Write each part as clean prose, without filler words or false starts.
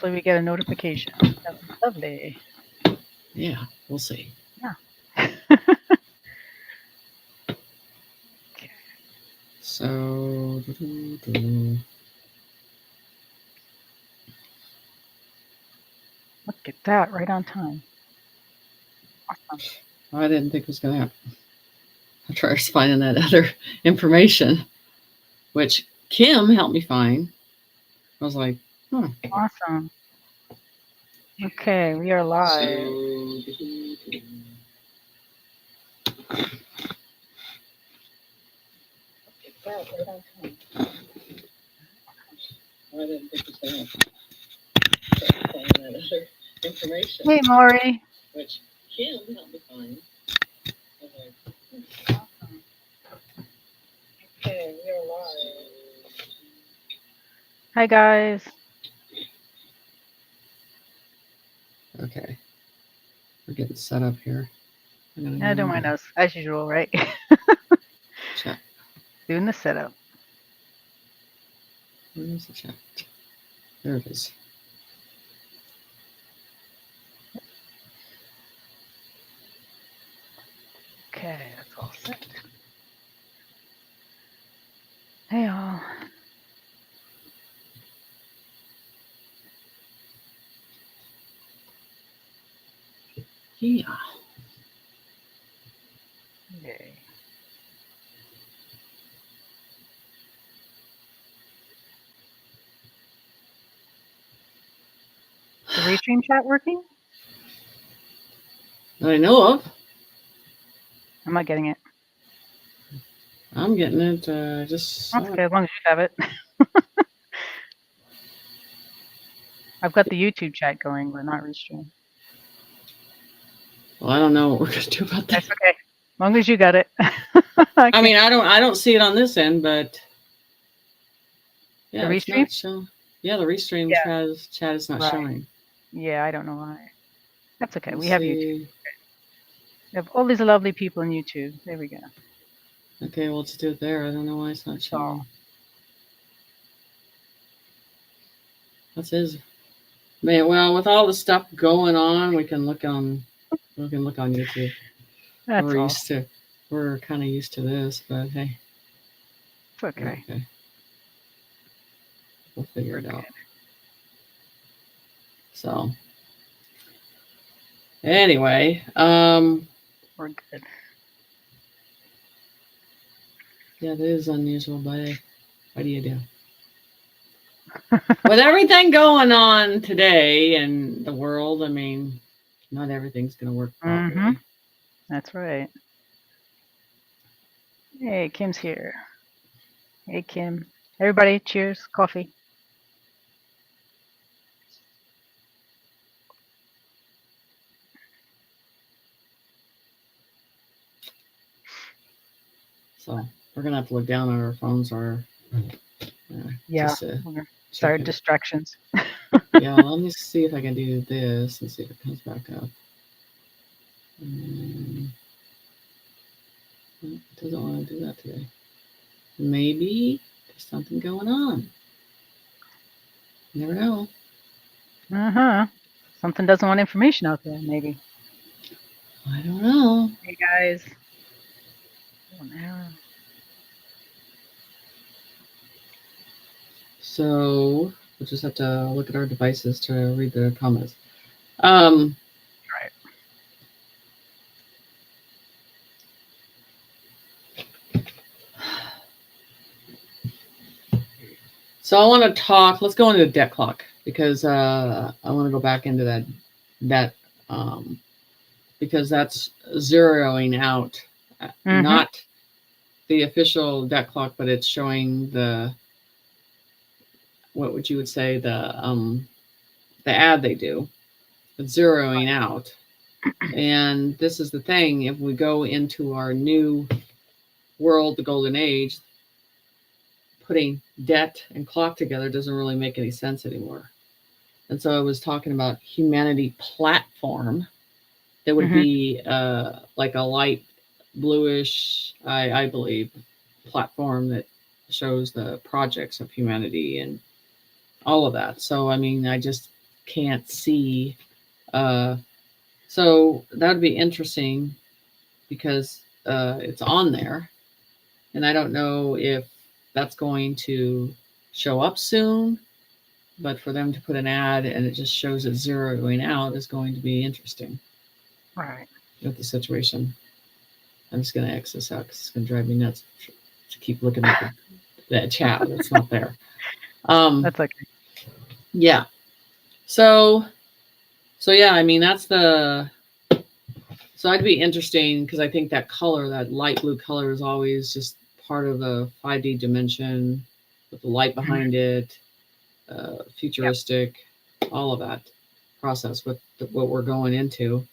Hopefully, we get a notification. That was lovely. Yeah, we'll see. Yeah. Okay. So, Look at that, right on time. Awesome. I didn't think it was going to happen. I tried finding that other information, which Kim helped me find. I was like, huh. Awesome. Okay, we are live. Look at that, right on time. I didn't think it was going to happen. I tried finding that other information, Hey, Maury. which Kim helped me find. I was like, Awesome. Okay, we are live. Hi, guys. okay, we're getting set up here. Yeah, don't mind us, as usual, right? Chat. Doing the setup. Where's the chat? There it is. Okay, that's all set. Hey, all. Yeah. Yay. The restream chat working? That I know of. I'm not getting it. I'm getting it. Just That's okay, as long as you have it. I've got the YouTube chat going, but not restream. well, I don't know what we're gonna do about that. That's okay, as long as you got it. I mean, I don't see it on this end, but yeah, the it's restream. not showing. Yeah, the restream chat is not showing. Yeah, I don't know why. That's okay. Let's We have see. YouTube. We have all these lovely people on YouTube. There we go. Okay, well, let's do it there. I don't know why it's not showing. That's his. Man, well, with all the stuff going on, we can look on YouTube. That's we're all. used to. We're kind of used to this, but hey. It's okay. We'll figure it out. So. Anyway, we're good. Yeah, that is unusual, but what do you do? With everything going on today in the world, I mean, not everything's going to work properly. Mm-hmm. That's right. Hey, Kim's here. Hey, Kim. Everybody, cheers. Coffee. So we're going to have to look down on our phones or... yeah, sorry, distractions. Yeah, let me see if I can do this and see if it comes back up. It doesn't want to do that today. Maybe there's something going on. You never know. Uh-huh. Something doesn't want information out there, maybe. I don't know. Hey, guys. Oh, an arrow. So we'll just have to look at our devices to read the comments. Right. So I want to talk. Let's go into the debt clock because I want to go back into that because that's zeroing out not the official debt clock, but it's showing what would you would say the ad they do. It's zeroing out, and this is the thing. If we go into our new world, the golden age, putting debt and clock together doesn't really make any sense anymore. And so I was talking about Humanity Platform. That would be like a light bluish, I believe, platform that shows the projects of humanity and all of that. So, I mean, I just can't see. So that would be interesting because it's on there. And I don't know if that's going to show up soon, but for them to put an ad and it just shows it zeroing out is going to be interesting Right. with the situation. I'm just going to X this out because it's going to drive me nuts to keep looking at that chat that's not there. That's okay. Yeah. So yeah, I mean, that's the, so that'd be interesting because I think that color, that light blue color is always just part of the 5D dimension with the light behind it, futuristic, all of that process with what we're going into.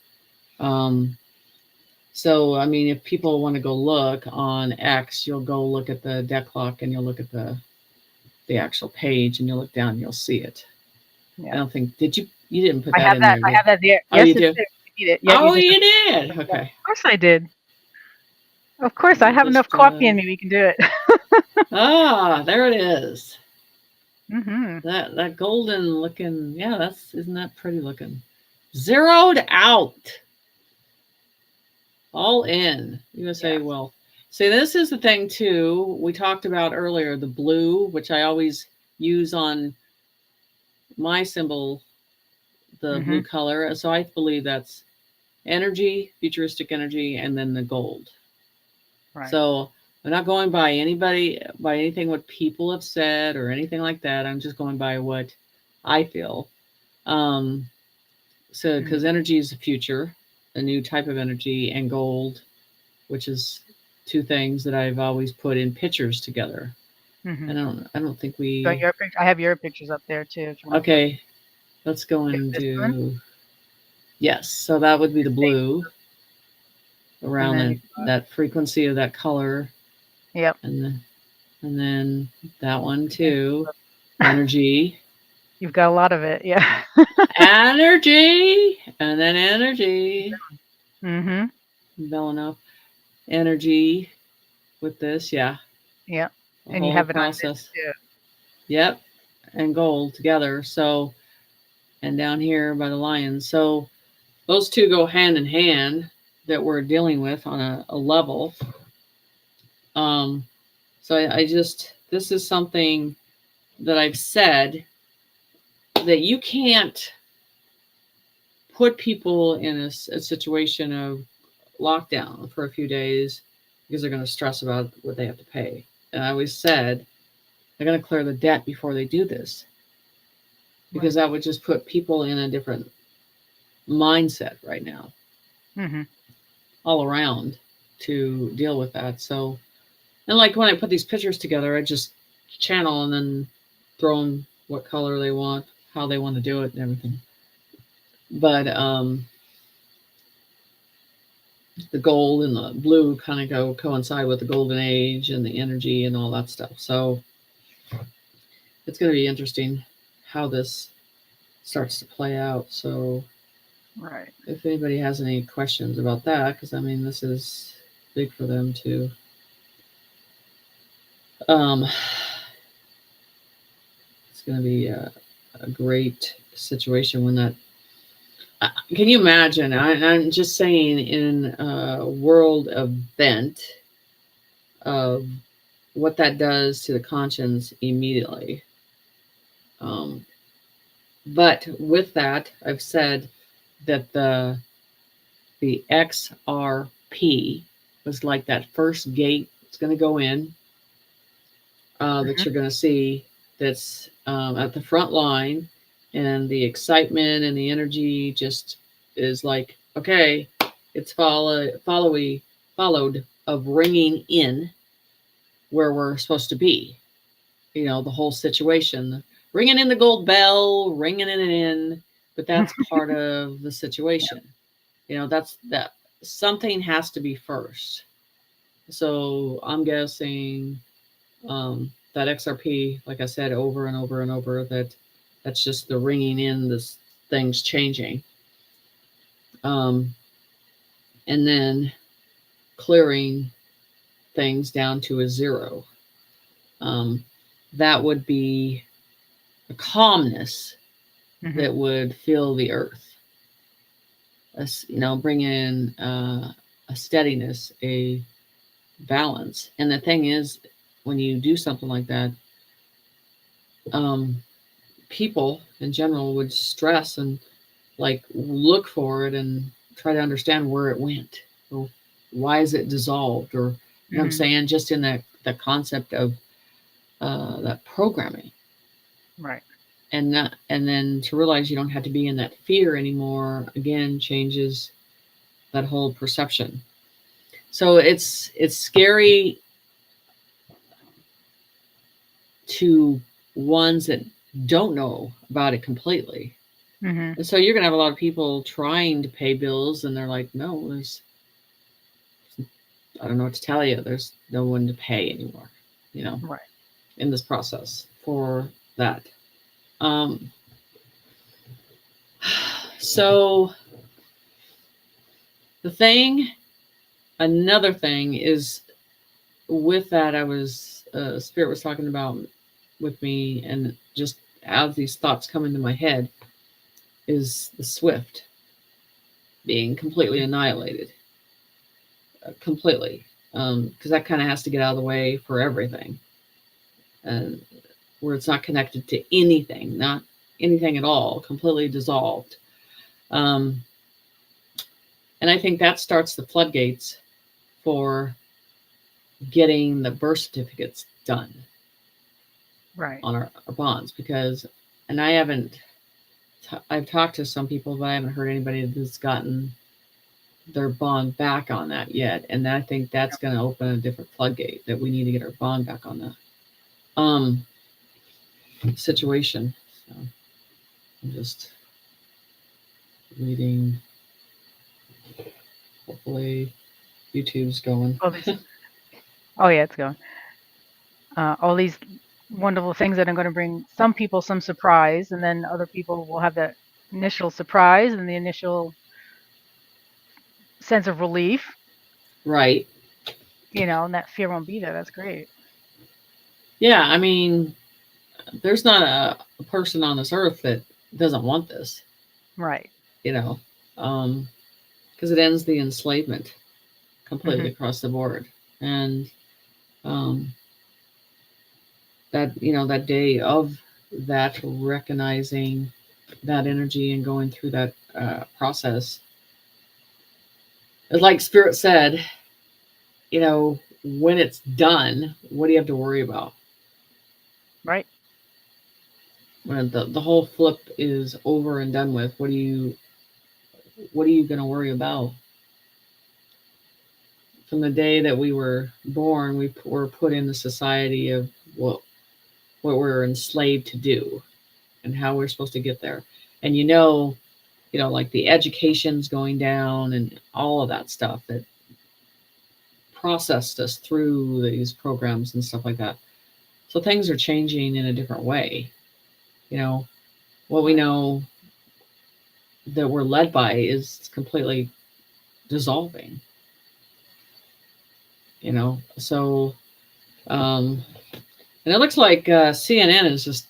So, I mean, if people want to go look on X, you'll go look at the deck clock and you'll look at the actual page and you'll look down and you'll see it. Yeah. I don't think, you didn't put I that have in that. there. I have that there. Oh, Yes, you it's do? there. You need it. Yeah, Oh, you you did? just, Okay. of course I did. Of course, I have Just, enough coffee in me. We can do it. there it is. Mm-hmm. That golden looking, yeah, isn't that pretty looking? Zeroed out. All in. You're gonna say, well, see, this is the thing too. We talked about earlier, the blue, which I always use on my symbol, the blue color. So I believe that's energy, futuristic energy, and then the gold. Right. So I'm not going by anything what people have said or anything like that. I'm just going by what I feel. So because energy is the future, a new type of energy, and gold, which is two things that I've always put in pictures together. And I don't think we. So I have your pictures up there too. Okay, let's go and do. Yes, so that would be the blue around that frequency of that color. Yep. And then that one too. Energy. You've got a lot of it, yeah. Energy, and then energy. Well enough. Energy with this, yeah. Yeah. And you have it process. on this too. Yep. And gold together. So, and down here by the lions. So those two go hand in hand that we're dealing with on a level. So I just, this is something that I've said that you can't put people in a situation of lockdown for a few days because they're going to stress about what they have to pay. And I always said they're going to clear the debt before they do this because that would just put people in a different mindset right now all around to deal with that. So, and like when I put these pictures together, I just channel and then throw them what color they want, how they want to do it and everything. But the gold and the blue kind of coincide with the golden age and the energy and all that stuff. So it's going to be interesting how this starts to play out. So if anybody has any questions about that, because I mean, this is big for them too. It's going to be a great situation when that. Can you imagine? I'm just saying, in a world event of what that does to the conscience immediately. But with that, I've said that the XRP was like that first gate. It's going to go in that you're going to see. That's at the front line. And the excitement and the energy just is like, okay, it's followed of ringing in where we're supposed to be. You know, the whole situation, ringing in the gold bell, ringing it in, but that's part of the situation. You know, that something has to be first. So I'm guessing that XRP, like I said, over and over and over, that's just the ringing in, this thing's changing. And then clearing things down to a zero. That would be a calmness that would fill the earth. Bring in a steadiness, a balance. And the thing is, when you do something like that, people in general would stress and like look for it and try to understand where it went, or why is it dissolved, or you know what I'm saying, just in the concept of that programming. Right. And then to realize you don't have to be in that fear anymore, again, changes that whole perception. So it's scary to ones that don't know about it completely. And so you're going to have a lot of people trying to pay bills, and they're like, no, I don't know what to tell you. There's no one to pay anymore, Right. in this process for that. So another thing is with that, Spirit was talking about with me, and just as these thoughts come into my head, is the Swift being completely annihilated. Completely. Because that kind of has to get out of the way for everything. And where it's not connected to anything, not anything at all, completely dissolved. And I think that starts the floodgates for getting the birth certificates done. Right. On our bonds, because, and I've talked to some people, but I haven't heard anybody that's gotten their bond back on that yet. And I think that's going to open a different floodgate, that we need to get our bond back on that situation. So I'm just reading. Hopefully YouTube's going. Oh yeah, it's going. All these wonderful things that are going to bring some people some surprise, and then other people will have that initial surprise and the initial sense of relief. Right. And that fear won't be there. That's great. Yeah, I mean, there's not a person on this earth that doesn't want this. Right. Because it ends the enslavement completely across the board. And that day of that, recognizing that energy and going through that process, like Spirit said, when it's done, what do you have to worry about? Right. When the whole flip is over and done with, what are you going to worry about? From the day that we were born, we were put in the society of what we're enslaved to do and how we're supposed to get there. And like the education's going down and all of that stuff that processed us through these programs and stuff like that. So things are changing in a different way. What we know that we're led by is completely dissolving. So and it looks like CNN is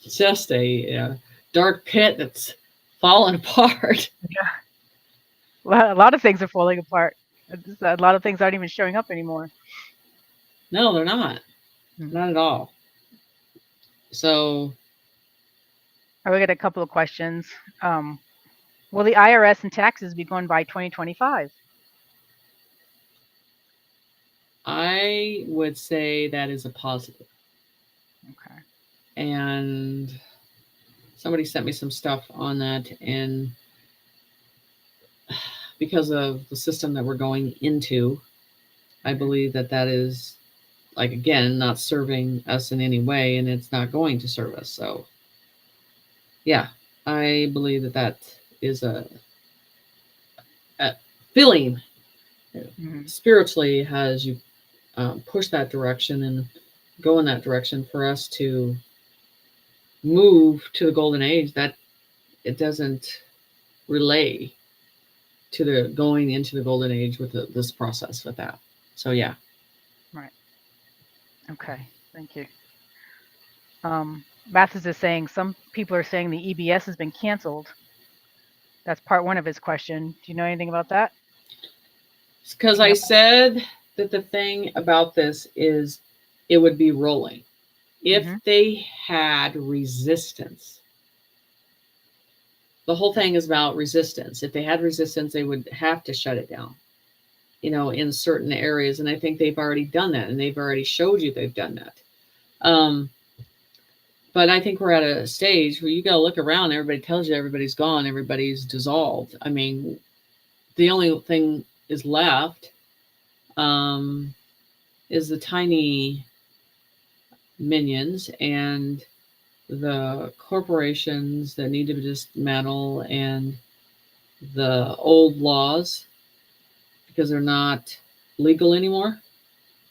just a dark pit that's falling apart. Yeah. A lot of things are falling apart. A lot of things aren't even showing up anymore. No, they're not. Not at all. So we got a couple of questions. Will the IRS and taxes be gone by 2025? I would say that is a positive. Okay. And somebody sent me some stuff on that, and because of the system that we're going into, I believe that is, like, again, not serving us in any way, and it's not going to serve us. So yeah, I believe that is a feeling spiritually has you push that direction and go in that direction for us to move to the golden age. That it doesn't relay to the going into the golden age with this process with that. So yeah. Right. Okay. Thank you. Mathis is saying some people are saying the EBS has been canceled. That's part one of his question. Do you know anything about that? Because I said that the thing about this is it would be rolling. If they had resistance, the whole thing is about resistance. If they had resistance, they would have to shut it down, in certain areas. And I think they've already done that, and they've already showed you they've done that. But I think we're at a stage where you got to look around. Everybody tells you everybody's gone, everybody's dissolved. I mean, the only thing is left is the tiny minions and the corporations that need to be dismantled, and the old laws because they're not legal anymore.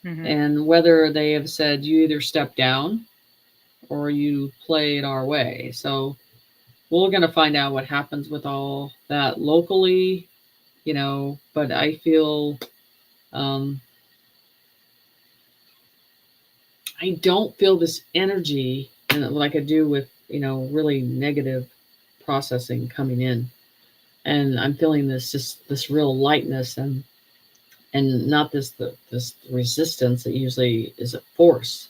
And whether they have said you either step down or you play it our way. So we're going to find out what happens with all that locally, but I feel I don't feel this energy like I do with, really negative processing coming in. And I'm feeling this real lightness and not this resistance that usually is a force.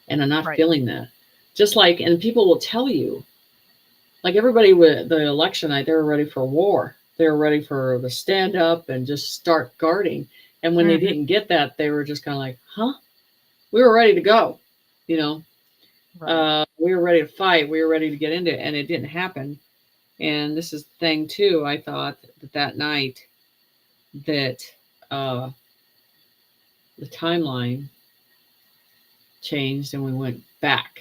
And I'm not feeling that. Just like, and people will tell you, like everybody with the election night, they were ready for war. They were ready for the stand up and just start guarding. And when they didn't get that, they were just kind of like, huh? We were ready to go, we were ready to fight. We were ready to get into it, and it didn't happen. And this is the thing too. I thought that night that the timeline changed and we went back.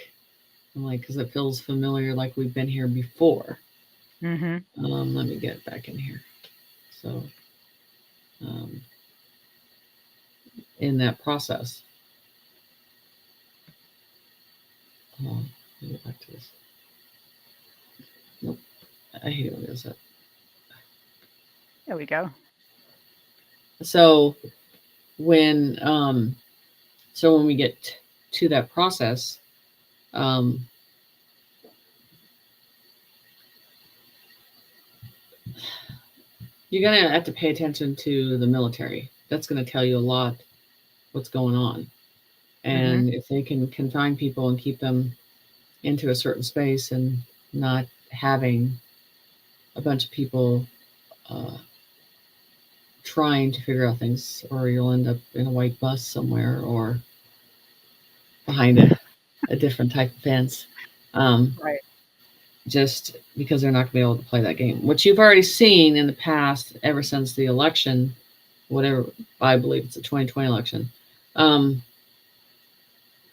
I'm like, because it feels familiar, like we've been here before. Let me get back in here. So, in that process. Let me get back to this. Nope. I hate it when it does that. There we go. So when we get to that process, you're gonna have to pay attention to the military. That's gonna tell you a lot what's going on. And if they can confine people and keep them into a certain space and not having a bunch of people trying to figure out things, or you'll end up in a white bus somewhere or behind a different type of fence. Just because they're not going to be able to play that game, which you've already seen in the past ever since the election, whatever, I believe it's the 2020 election,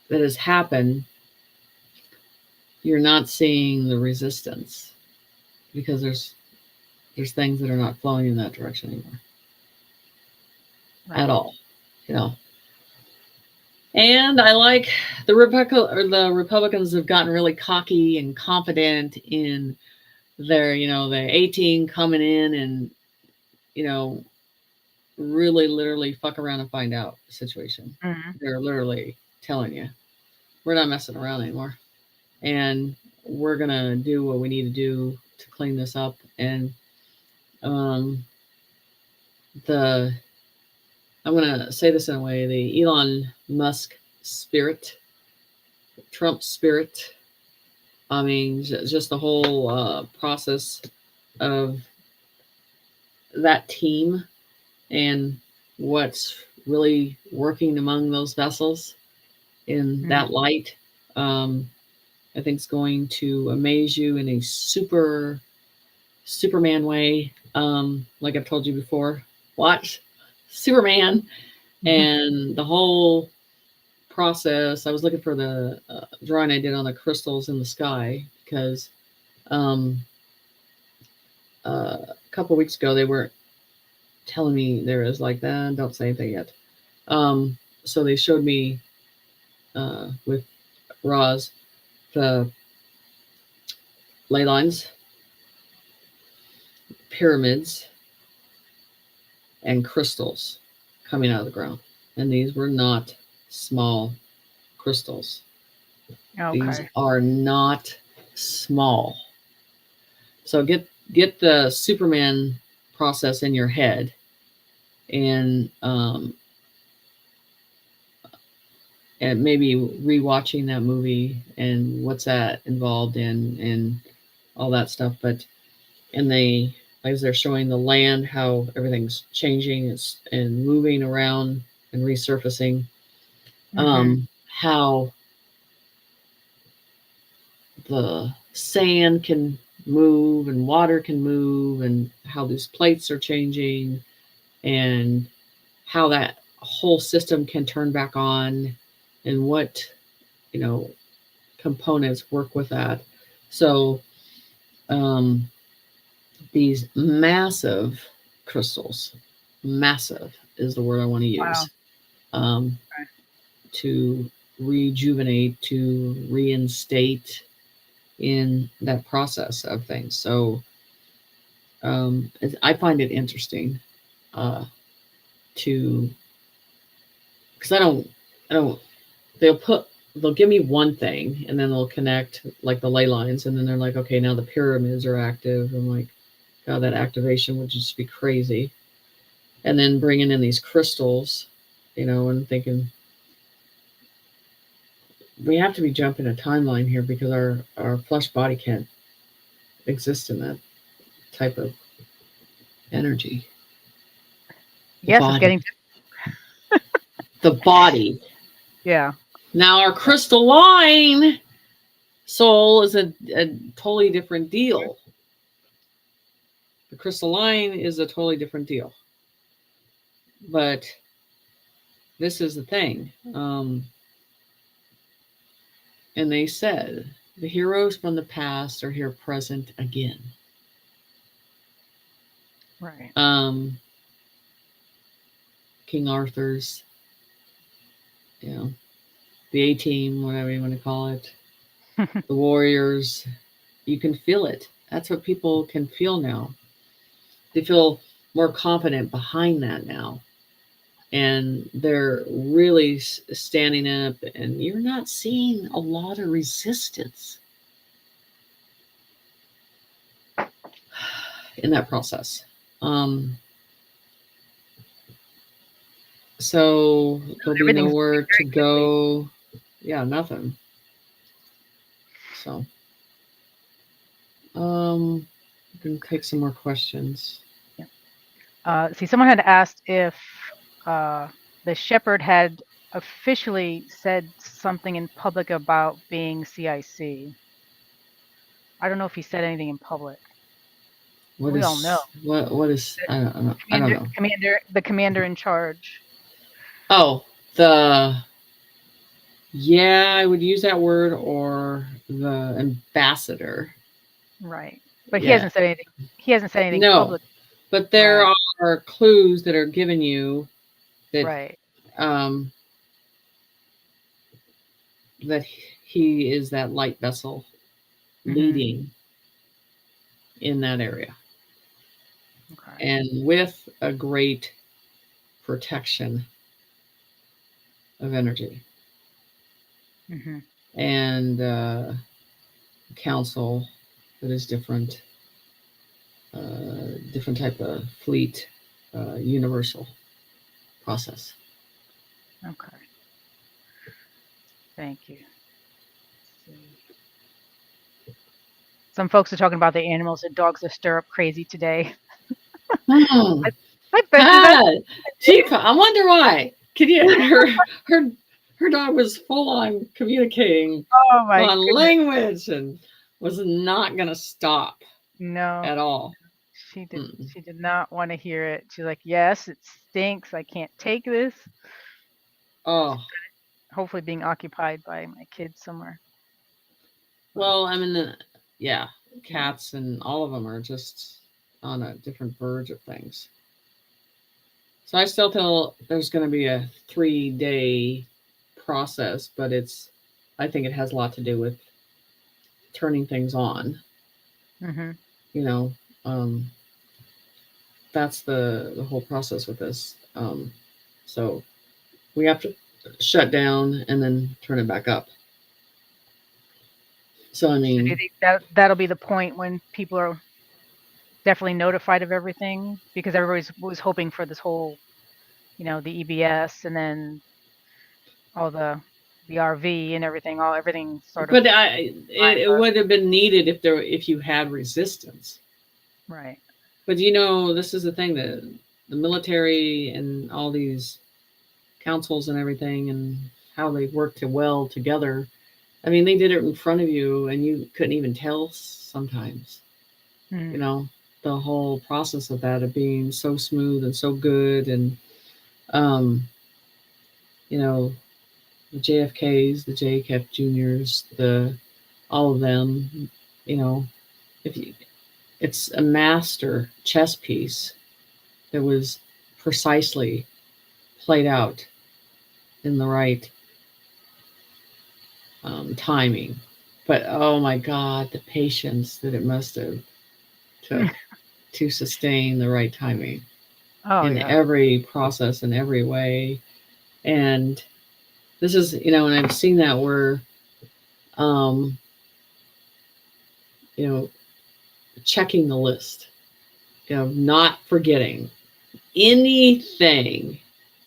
that has happened. You're not seeing the resistance because there's things that are not flowing in that direction anymore at all, And I like the Republicans have gotten really cocky and confident in their, the 18 coming in and, really literally fuck around and find out situation. They're literally telling you, we're not messing around anymore. And we're going to do what we need to do to clean this up. And I'm going to say this in a way, the Elon Musk spirit, Trump spirit, I mean, just the whole process of that team and what's really working among those vessels in that light, I think it's going to amaze you in a Superman way. Like I've told you before, watch Superman and the whole process. I was looking for the drawing I did on the crystals in the sky because a couple of weeks ago they were telling me there is like that. Don't say anything yet. So they showed me with Roz the ley lines, pyramids, and crystals coming out of the ground. And these were not small crystals. These Okay. are not small. So get the Superman process in your head, and and maybe rewatching that movie and what's that involved in and all that stuff. But and they as they're showing the land, how everything's changing and moving around and resurfacing, how the sand can move and water can move and how these plates are changing and how that whole system can turn back on and what components work with that. So these massive crystals, massive is the word I want to use, Wow. to rejuvenate, to reinstate in that process of things. So I find it interesting to because I don't they'll give me one thing and then they'll connect like the ley lines and then they're like, okay, now the pyramids are active. I'm like, God, that activation would just be crazy. And then bringing in these crystals, and thinking we have to be jumping a timeline here because our flesh body can't exist in that type of energy. Yes, it's getting. The body. Yeah. Now our crystalline soul is a totally different deal. The crystalline is a totally different deal. But this is the thing. And they said the heroes from the past are here present again. Right. King Arthur's, the A-Team, whatever you want to call it, the warriors, you can feel it. That's what people can feel now. They feel more confident behind that now. And they're really standing up, and you're not seeing a lot of resistance in that process. So there'll be nowhere to go. Yeah, nothing. So, we can take some more questions. Yeah. See, someone had asked if the shepherd had officially said something in public about being CIC. I don't know if he said anything in public. We all know. What is? I don't know. The commander in charge. Oh, yeah, I would use that word, or the ambassador. Right. But he hasn't said anything. He hasn't said anything No, public. but there are clues that are given you that that he is that light vessel leading in that area. Okay. And with a great protection of energy. And council that is different, different type of fleet, universal process. Okay. Thank you. Some folks are talking about the animals and dogs that stir up crazy today. I wonder why. Her dog was full on communicating on language and was not going to stop. No, at all. She did not want to hear it. She's like, yes, it stinks. I can't take this. Oh. Hopefully being occupied by my kids somewhere. Well, I mean, yeah, cats and all of them are just on a different verge of things. So I still feel there's going to be a 3-day process, but I think it has a lot to do with turning things on. That's the whole process with this. So we have to shut down and then turn it back up. So I So do you mean, think that that'll be the point when people are definitely notified of everything? Because everybody was hoping for this whole, the EBS and then all the RV and everything, everything sort of but it lined up. would have been needed if you had resistance. Right. But this is the thing that the military and all these councils and everything and how they work well together. I mean, they did it in front of you and you couldn't even tell sometimes. You Mm. know, the whole process of that of being so smooth and so good and um, you know, the JFKs, the JF Juniors, the all of them, you know, if you it's a master chess piece that was precisely played out in the right timing. But oh my God, the patience that it must have took to sustain the right timing Oh in yeah. every process in every way. And this is, and I've seen that where, um, you know, checking the list, not forgetting anything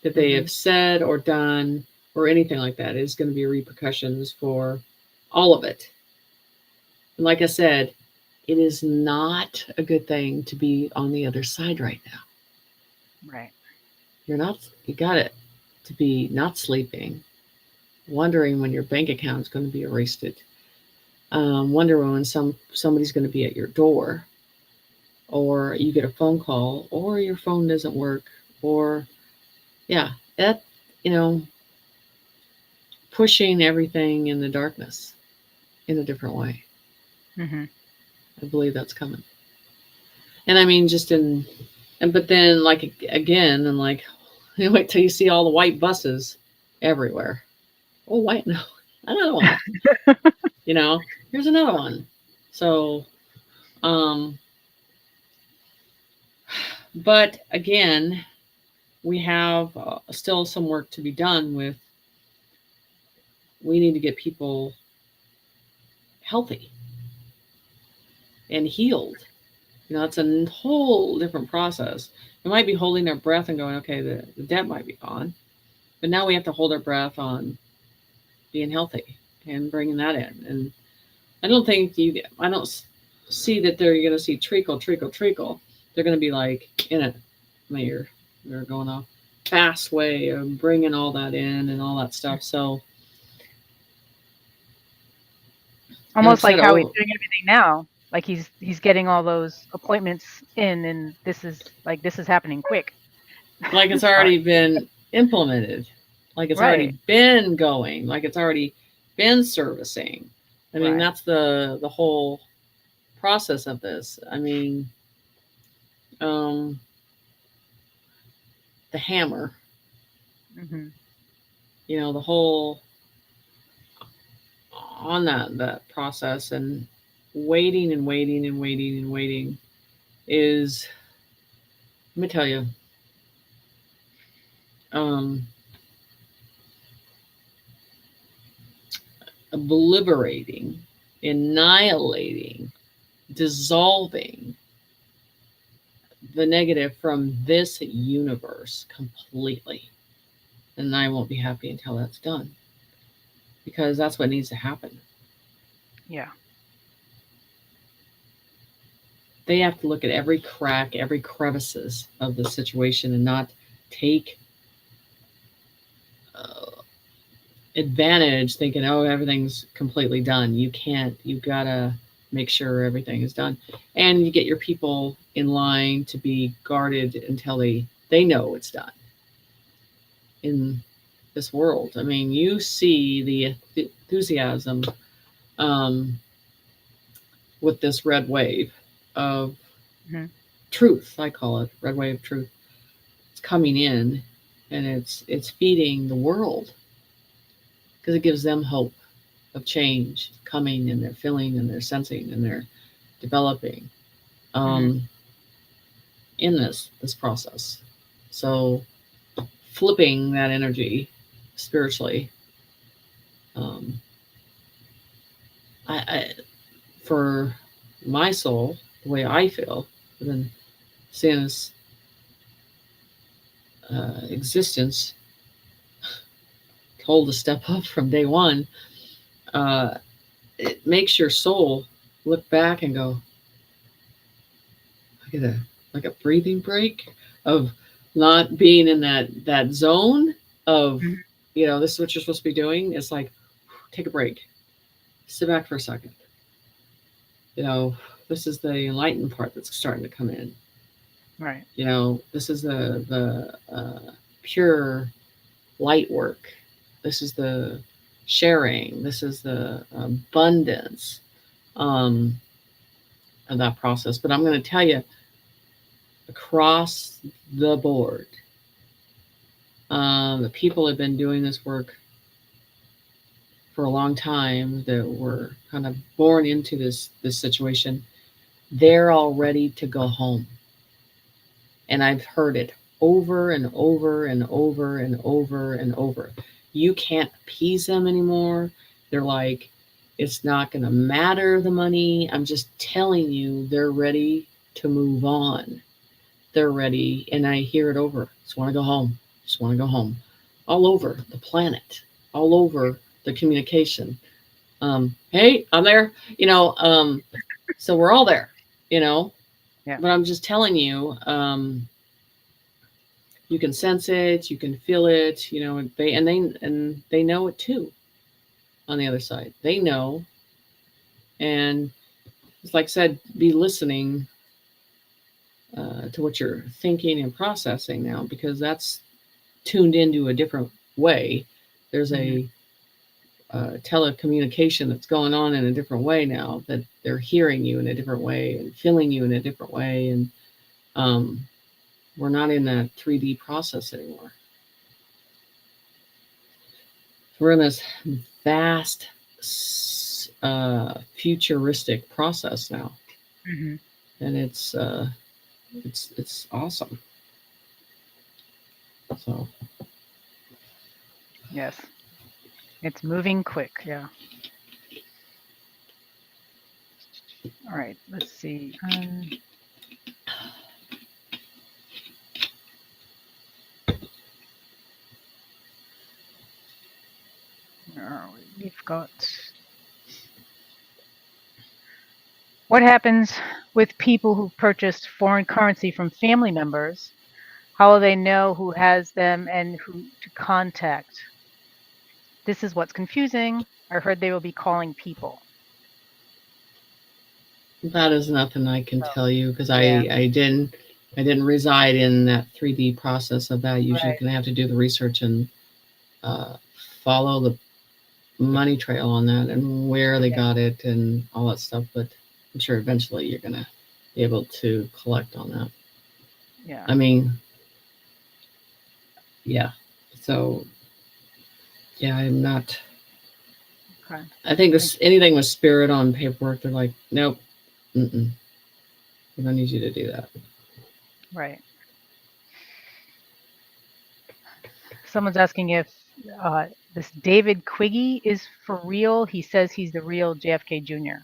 that they Hmm. have said or done or anything like that is going to be repercussions for all of it. And like I said, it is not a good thing to be on the other side right now. Right. You got it to be not sleeping, wondering when your bank account is going to be erased, wondering when somebody's going to be at your door, or you get a phone call, or your phone doesn't work, or yeah, that you know, pushing everything in the darkness in a different way. Hmm. I believe that's coming. And I mean, but then like again, and like, wait till you see all the white buses everywhere. Oh, white, no, another one. You know, here's another one. So, um, but again, we have still some work to be done with. We need to get people healthy and healed. It's a whole different process. We might be holding our breath and going, okay, the debt might be gone, but now we have to hold our breath on being healthy and bringing that in. And I don't see that they're going to see treacle, treacle, treacle. They're going to be like in a, they're going off fast way of bringing all that in and all that stuff. So, and like I Almost like said, how he's oh, doing everything now. Like he's getting all those appointments in, and this is happening quick. like it's Sorry. already been implemented, like it's already Right. been going, like it's already been servicing. I mean, Right. that's the whole process of this. I mean, um, the hammer, Hmm. the whole on that process and waiting and waiting and waiting and waiting is, let me tell you, um, obliterating, annihilating, dissolving the negative from this universe completely. And I won't be happy until that's done because that's what needs to happen. Yeah. They have to look at every crack, every crevices of the situation and not take uh, advantage thinking, oh, everything's completely done. You can't. You've got to make sure everything is done. And you get your people in line to be guarded until they know it's done in this world. I mean, you see the enthusiasm um, with this red wave of Hmm. truth. I call it red wave truth. It's coming in, and it's feeding the world because it gives them hope of change coming, and they're feeling, and they're sensing, and they're developing Hmm. um, in this process. So flipping that energy spiritually, um, I for my soul, the way I feel, within Santa's existence, told to step up from day one, uh, it makes your soul look back and go, I get a like a breathing break of not being in that zone of, Mhm. this is what you're supposed to be doing. It's like, take a break, sit back for a second. You know, this is the enlightened part that's starting to come in. Right. This is the pure light work. This is the sharing. This is the abundance um, of that process. But I'm going to tell you, across the board, the people have been doing this work for a long time that were kind of born into this situation. They're all ready to go home, and I've heard it over and over and over and over and over. You can't appease them anymore. They're like, it's not going to matter the money. I'm just telling you, they're ready to move on. They're ready, and I hear it over. Just want to go home. Just want to go home. All over the planet, all over the communication. Hey, I'm there. So we're all there. You know, Yeah. but I'm just telling you. You can sense it, you can feel it. They know it too. On the other side, they know, and it's like I said, be listening to what you're thinking and processing now, because that's tuned into a different way. There's Mhm. a telecommunication that's going on in a different way now, that they're hearing you in a different way and feeling you in a different way, and um, we're not in that 3D process anymore. We're in this vast, futuristic process now, Mhm. and it's awesome. So Yes. It's moving quick. Yeah. All right. Let's see. Where are we? We've got. What happens with people who purchased foreign currency from family members? How will they know who has them and who to contact? This is what's confusing. I heard they will be calling people. that is nothing I can So, tell you, because yeah. I didn't reside in that 3D process of that. Usually, Right. you're gonna have to do the research and uh, follow the money trail on that and where they Yeah. got it and all that stuff. But I'm sure eventually you're gonna be able to collect on that. Yeah. I mean, yeah. So yeah, I'm not. Okay. I think Thank this anything with spirit on paperwork, they're like, nope, mm-mm, we don't need you to do that. you. Right. Someone's asking if this David Quiggy is for real. He says he's the real JFK Jr.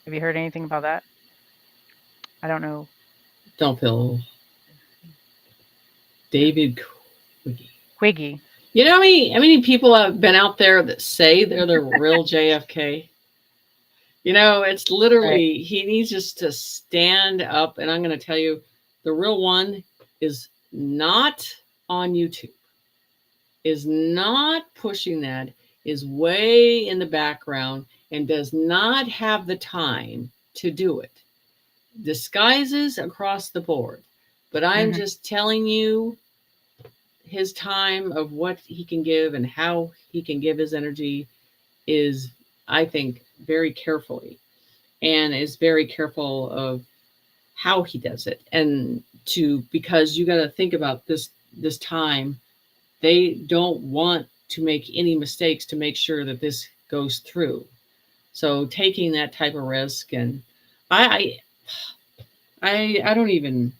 Have you heard anything about that? I don't know. Don't feel David Quickie. Quiggy. How many people have been out there that say they're the real JFK? It's Right. literally, he needs just to stand up, and I'm going to tell you, the real one is not on YouTube, is not pushing that, is way in the background, and does not have the time to do it. Disguises across the board. But I'm Hmm. just telling you, his time of what he can give and how he can give his energy is, I think, very carefully, and is very careful of how he does it. And because you got to think about this time, they don't want to make any mistakes to make sure that this goes through. So taking that type of risk, and I I don't even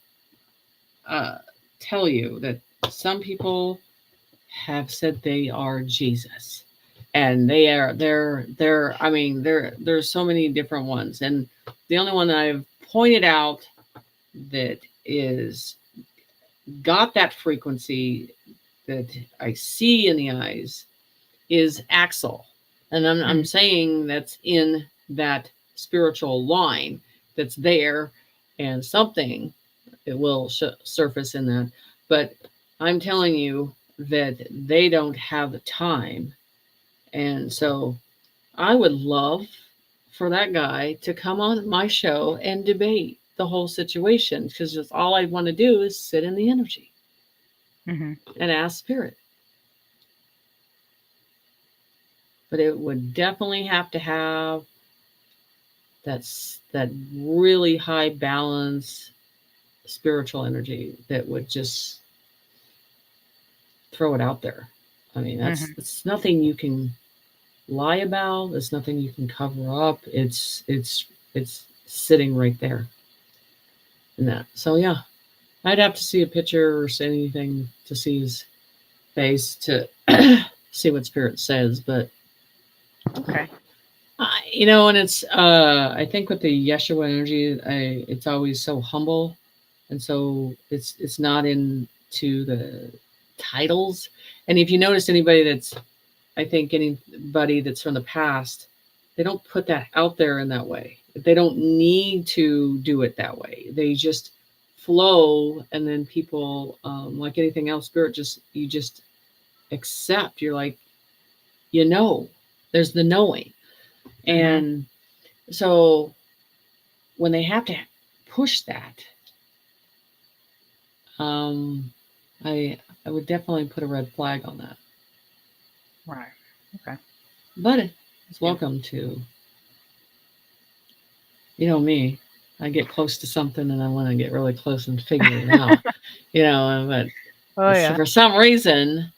uh, tell you that some people have said they are Jesus. and I mean, there's so many different ones, and the only one that I've pointed out that is got that frequency that I see in the eyes is Axel. And I'm saying that's in that spiritual line that's there, and something it will surface in that. But I'm telling you that they don't have the time. And so I would love for that guy to come on my show and debate the whole situation, because just all I want to do is sit in the energy Mm-hmm. and ask spirit. But it would definitely have to have that really high balance spiritual energy that would just throw it out there. I mean, it's nothing you can lie about. It's nothing you can cover up. It's sitting right there in that. So yeah, I'd have to see a picture or see anything to see his face to see what spirit says. But Okay. you know, and it's I think with the Yeshua energy, it's always so humble, and so it's not into the titles. And if you notice anybody that's, I think anybody that's from the past, they don't put that out there in that way. They don't need to do it that way. They just flow, and then people, like anything else, spirit you just accept. You're like, you know, there's the knowing. And so when they have to push that, I would definitely put a red flag on that. Right. Okay. But it's welcome to, you know me, I get close to something and I want to get really close and figure it out, you know, but Oh yeah. for some reason,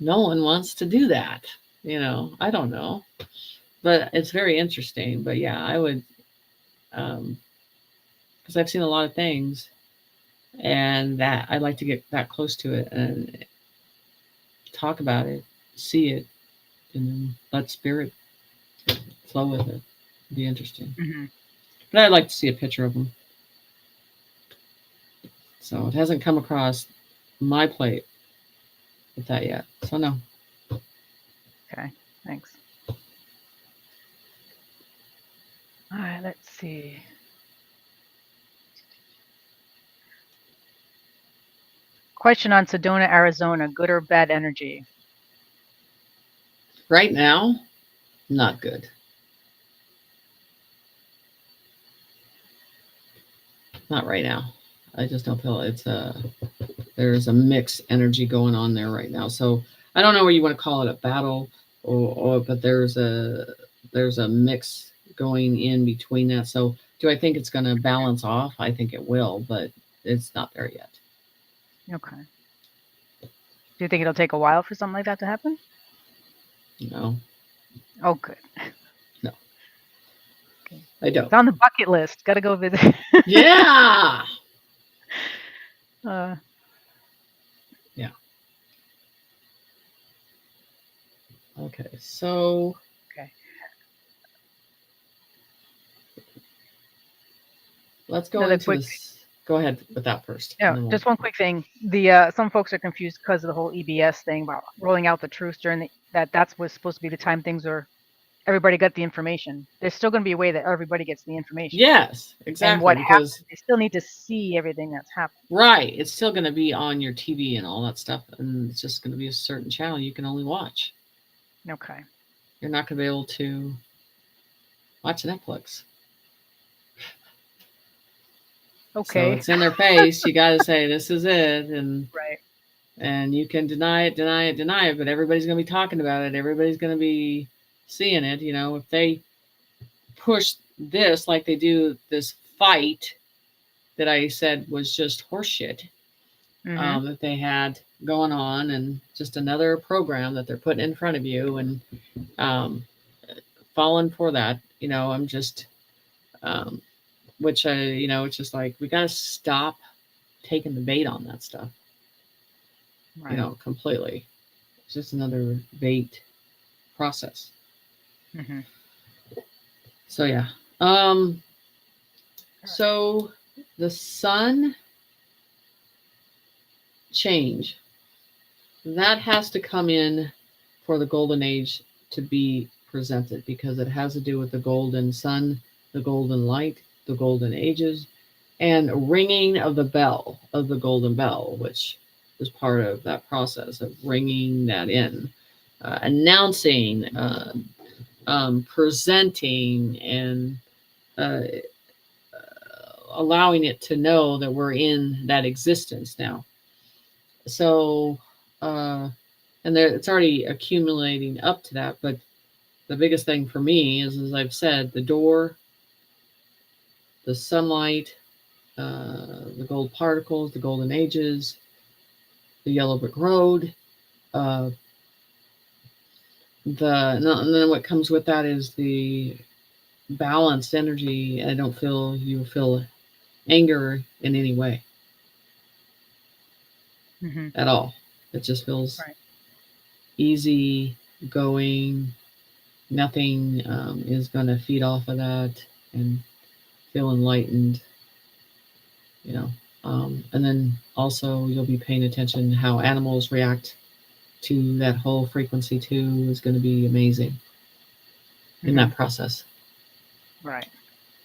no one wants to do that. You know, I don't know, but it's very interesting. But yeah, I would, because I've seen a lot of things, and that I'd like to get that close to it and talk about it, see it, and then let spirit flow with it. It'd be interesting. But I'd like to see a picture of them. So it hasn't come across my plate with that yet. So no. Okay. Thanks. All right. Let's see. Question on Sedona, Arizona. Good or bad energy? Right now, not good. Not right now. I just don't feel it's there's a mixed energy going on there right now. So I don't know where you want to call it, a battle, or but there's a mix going in between that. So do I think it's going to balance off? I think it will, but it's not there yet. Okay. Do you think it'll take a while for something like that to happen? No. Oh, good. No. Okay. I don't. It's on the bucket list. Got to go visit. Yeah. Yeah. Okay. So. Okay. Let's go into this. Go ahead with that first. Yeah, just one quick thing. The some folks are confused because of the whole EBS thing about rolling out the truths during that was supposed to be the time things are everybody got the information. There's still going to be a way that everybody gets the information. Yes, exactly. And what happens? They still need to see everything that's happening. Right. It's still going to be on your TV and all that stuff, and it's just going to be a certain channel you can only watch. Okay. You're not going to be able to watch Netflix. Okay. So it's in their face. You got to say this is it, and right. And you can deny it, but everybody's going to be talking about it. Everybody's going to be seeing it. You know, if they push this like they do this fight that I said was just horseshit that they had going on, and just another program that they're putting in front of you, and falling for that. You know, I'm just, which you know, it's just like we got to stop taking the bait on that stuff. Right. You know, completely. It's just another bait. process. Mm-hmm. So yeah. So the sun change that has to come in for the golden age to be presented, because it has to do with the golden sun, the golden light, the golden ages, and ringing of the bell of the golden bell, which is part of that process of ringing that in, announcing, presenting, and uh, allowing it to know that we're in that existence now. So, and there, it's already accumulating up to that. But the biggest thing for me is, as I've said, the door, the sunlight, the gold particles, the golden ages, the yellow brick road. Uh, and then what comes with that is the balanced energy. I don't feel you feel anger in any way Mm-hmm. at all. It just feels Right. easy going. Nothing is going to feed off of that, and feel enlightened, you know. And then also you'll be paying attention to how animals react to that whole frequency too. Is going to be amazing in Mm-hmm. that process. Right.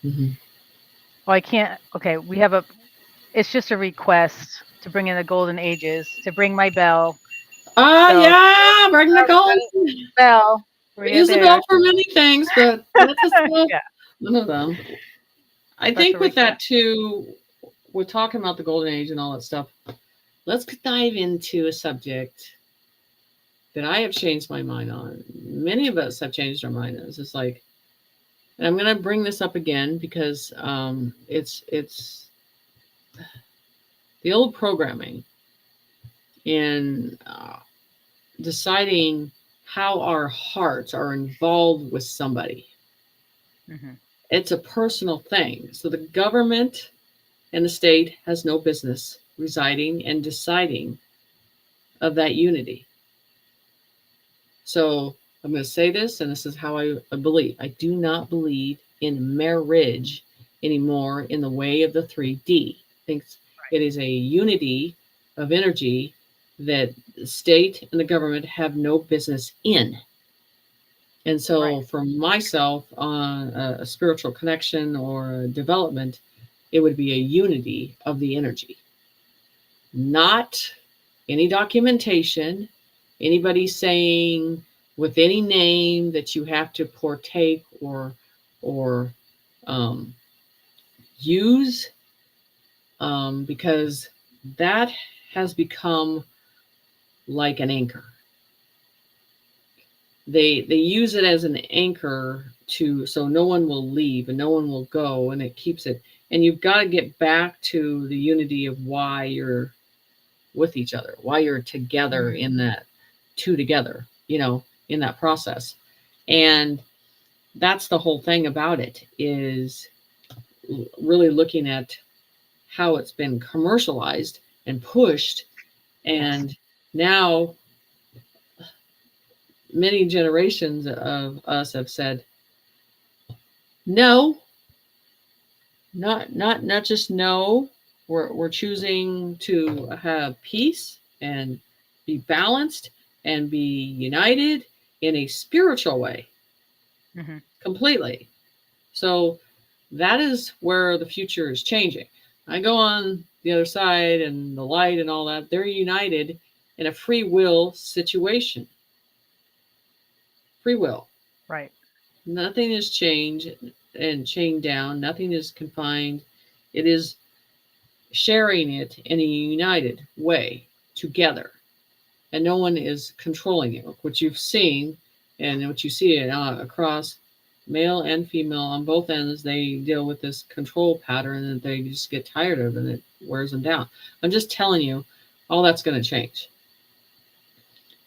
Mm-hmm. Well, I can't. Okay, we have a. It's just a request to bring in the golden ages, to bring my bell. Ah, So yeah, bring the gold. bell, We bring it use the there. bell for many things, but that's just Yeah, one of them. I special think with that request. too, we're talking about the golden age and all that stuff. Let's dive into a subject that I have changed my mind on. Many of us have changed our mind on. It's like, and I'm going to bring this up again because it's the old programming in deciding how our hearts are involved with somebody. Mm-hmm. It's a personal thing. So the government and the state has no business residing and deciding of that unity. So I'm going to say this, and this is how I believe. I do not believe in marriage anymore in the way of the 3D. I think it is a unity of energy that the state and the government have no business in. And Right. so, for myself, on a spiritual connection or a development, it would be a unity of the energy, not any documentation, anybody saying with any name that you have to partake or um, use, because that has become like an anchor. They use it as an anchor to, so no one will leave and no one will go, and it keeps it. And you've got to get back to the unity of why you're with each other, why you're together Mm-hmm. in that two together, in that process. And that's the whole thing about it, is really looking at how it's been commercialized and pushed. Yes. And now many generations of us have said, no, not just no. We're choosing to have peace and be balanced and be united in a spiritual way, Mm-hmm. completely. So that is where the future is changing. I go on the other side and the light and all that, they're united in a free will situation. Free will. Right. Nothing is changed and chained down, nothing is confined. It is sharing it in a united way together, and no one is controlling it. What you've seen, and what you see it across male and female on both ends, they deal with this control pattern that they just get tired of, and it wears them down. I'm just telling you, all that's going to change,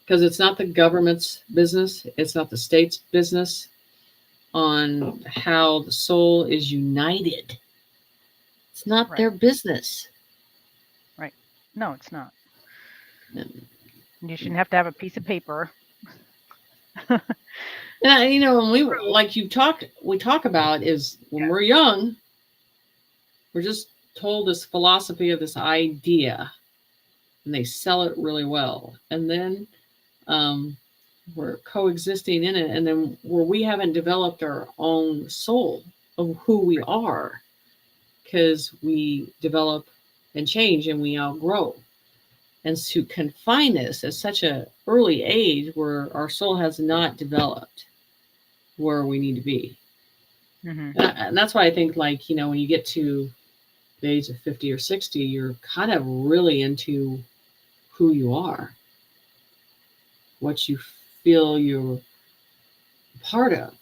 because it's not the government's business, it's not the state's business on how the soul is united. It's not Right. their business. Right. No, it's not. You shouldn't have to have a piece of paper And you know, when we like we talk about is when we're young, we're just told this philosophy of this idea, and they sell it really well, and then um, we're coexisting in it, and then where we haven't developed our own soul of who we are, because we develop and change and we outgrow. And to confine this at such a early age where our soul has not developed where we need to be. Mm-hmm. And that's why I think, like, you know, when you get to the age of 50 or 60, you're kind of really into who you are, what you feel you're part of.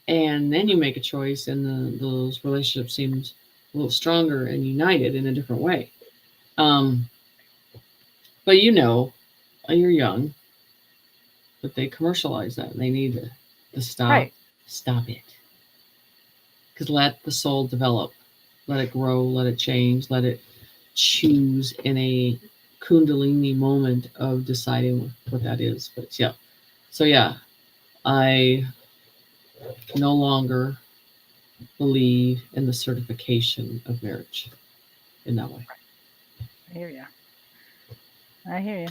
And then you make a choice, and those relationships seems a little stronger and united in a different way. Um, but you know, you're young, but they commercialize that, and they need to stop it. Because let the soul develop, let it grow, let it change, let it choose in a kundalini moment of deciding what that is. But yeah, so yeah, I no longer believe in the certification of marriage in that way. I hear you. I hear you.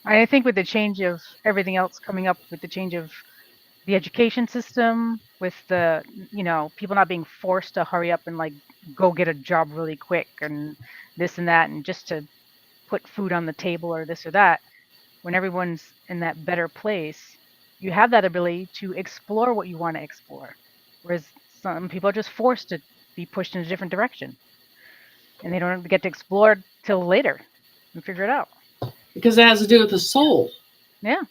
I think with the change of everything else coming up, with the change of the education system, with the, people not being forced to hurry up and like go get a job really quick and this and that, and just to put food on the table or this or that, when everyone's in that better place, you have that ability to explore what you want to explore. Whereas some people are just forced to be pushed in a different direction, and they don't get to explore till later and figure it out. Because it has to do with the soul. Yeah.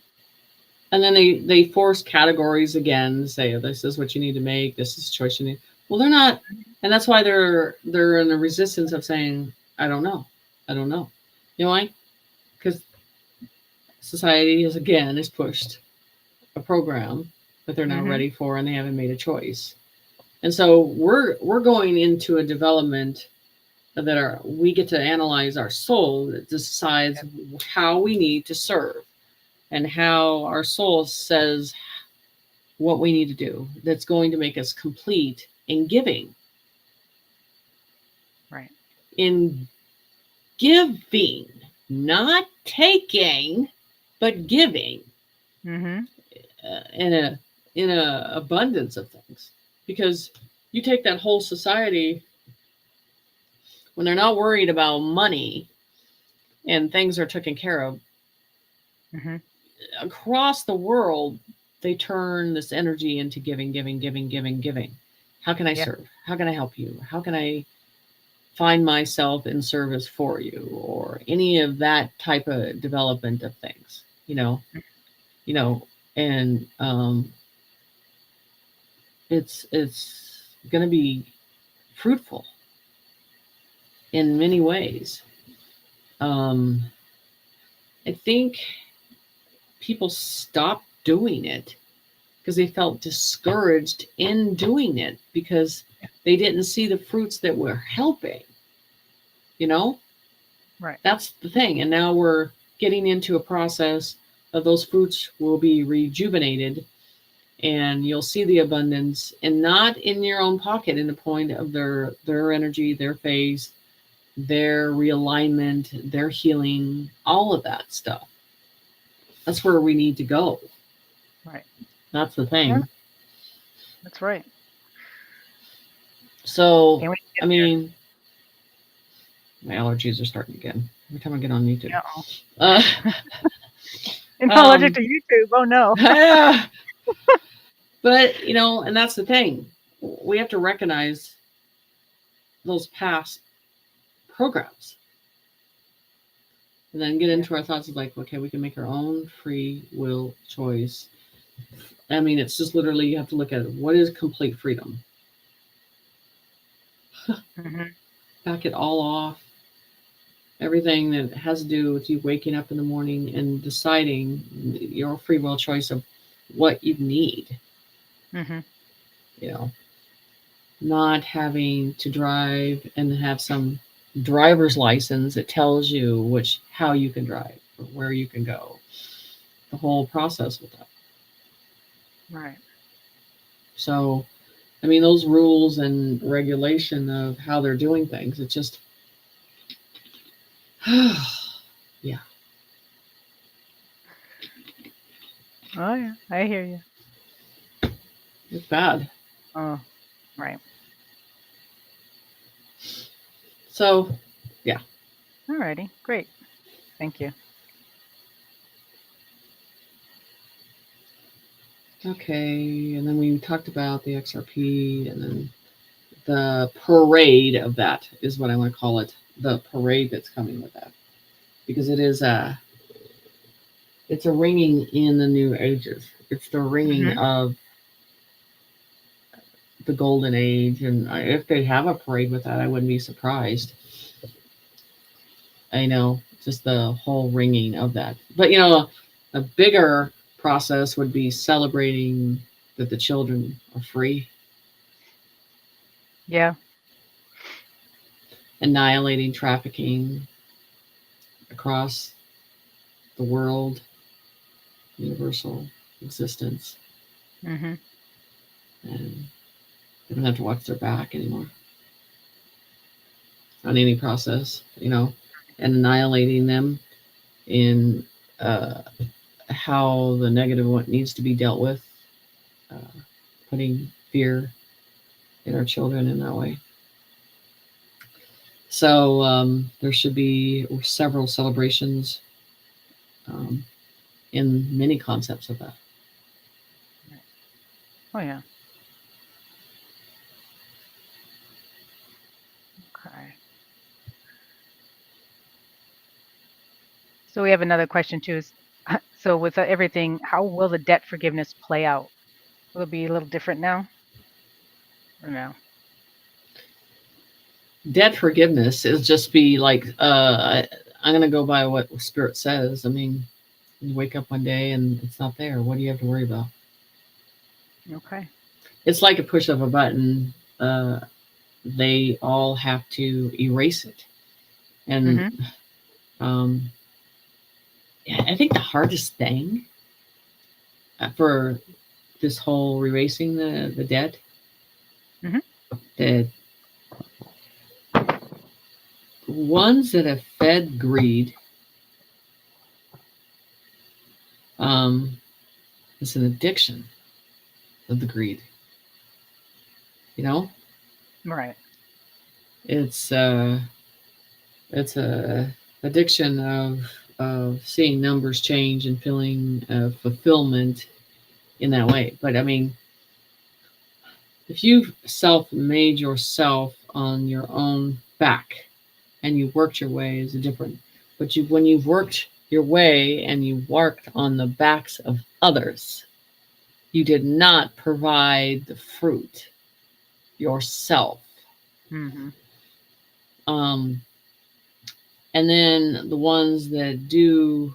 And then they force categories again, say, oh, this is what you need to make, this is the choice you need. Well, they're not, and that's why they're in a resistance of saying, I don't know. I don't know. You know why? Because society is pushed a program that they're not ready for, and they haven't made a choice. And so we're going into a development that we get to analyze our soul that decides how we need to serve, and how our soul says what we need to do that's going to make us complete in giving. Right. In giving, not taking, but giving. Mm-hmm. In a abundance of things, because you take that whole society when they're not worried about money and things are taken care of. Mm-hmm. Across the world, they turn this energy into giving, giving, giving, giving, giving. How can I serve? How can I help you? How can I find myself in service for you, or any of that type of development of things, and it's going to be fruitful in many ways. I think people stopped doing it because they felt discouraged in doing it, because they didn't see the fruits that were helping. Right. That's the thing. And now we're getting into a process of those fruits will be rejuvenated, and you'll see the abundance, and not in your own pocket, in the point of their energy, their phase, their realignment, their healing, all of that stuff. That's where we need to go. Right. That's the thing. Yeah, that's right. So, I mean, my allergies are starting again every time I get on YouTube. And allergic to YouTube. Oh no. But and that's the thing. We have to recognize those past programs, and then get into our thoughts of like, okay, we can make our own free will choice. I mean, it's just literally, you have to look at what is complete freedom. Back it all off. Everything that has to do with you waking up in the morning and deciding your free will choice of what you need. Not having to drive and have some driver's license that tells you how you can drive or where you can go. the whole process with that. Right. So, I mean, those rules and regulation of how they're doing things, it just, yeah. Oh yeah, I hear you. It's bad. Oh, right. So, yeah. Alrighty, great. Thank you. Okay. And then we talked about the XRP, and then the parade of that is what I want to call it. The parade that's coming with that, because it's a ringing in the new ages. It's the ringing Hmm. of the golden age, and if they have a parade with that, I wouldn't be surprised. I know, just the whole ringing of that. But a bigger process would be celebrating that the children are free, Yeah. annihilating trafficking across the world, universal existence, Hmm. and they don't have to watch their back anymore on any process, and annihilating them in how the negative one needs to be dealt with, uh, putting fear in our children in that way. So there should be several celebrations um, in many concepts of that. Oh yeah. Okay. So we have another question too. Is so with everything, how will the debt forgiveness play out? Will it be a little different now, or no? Debt forgiveness is just be like, I'm going to go by what Spirit says. I mean, you wake up one day and it's not there. What do you have to worry about? Okay. It's like a push of a button. They all have to erase it. And Hmm. um, I think the hardest thing for this whole erasing the debt, Hmm. the ones that have fed greed, um, it's an addiction of the greed. You know, Right. it's it's a addiction of seeing numbers change and feeling fulfillment in that way. But I mean, if you've self-made yourself on your own back and you worked your way is a different. But when you've worked your way and you worked on the backs of others, you did not provide the fruit yourself. Hmm. Um, and then the ones that do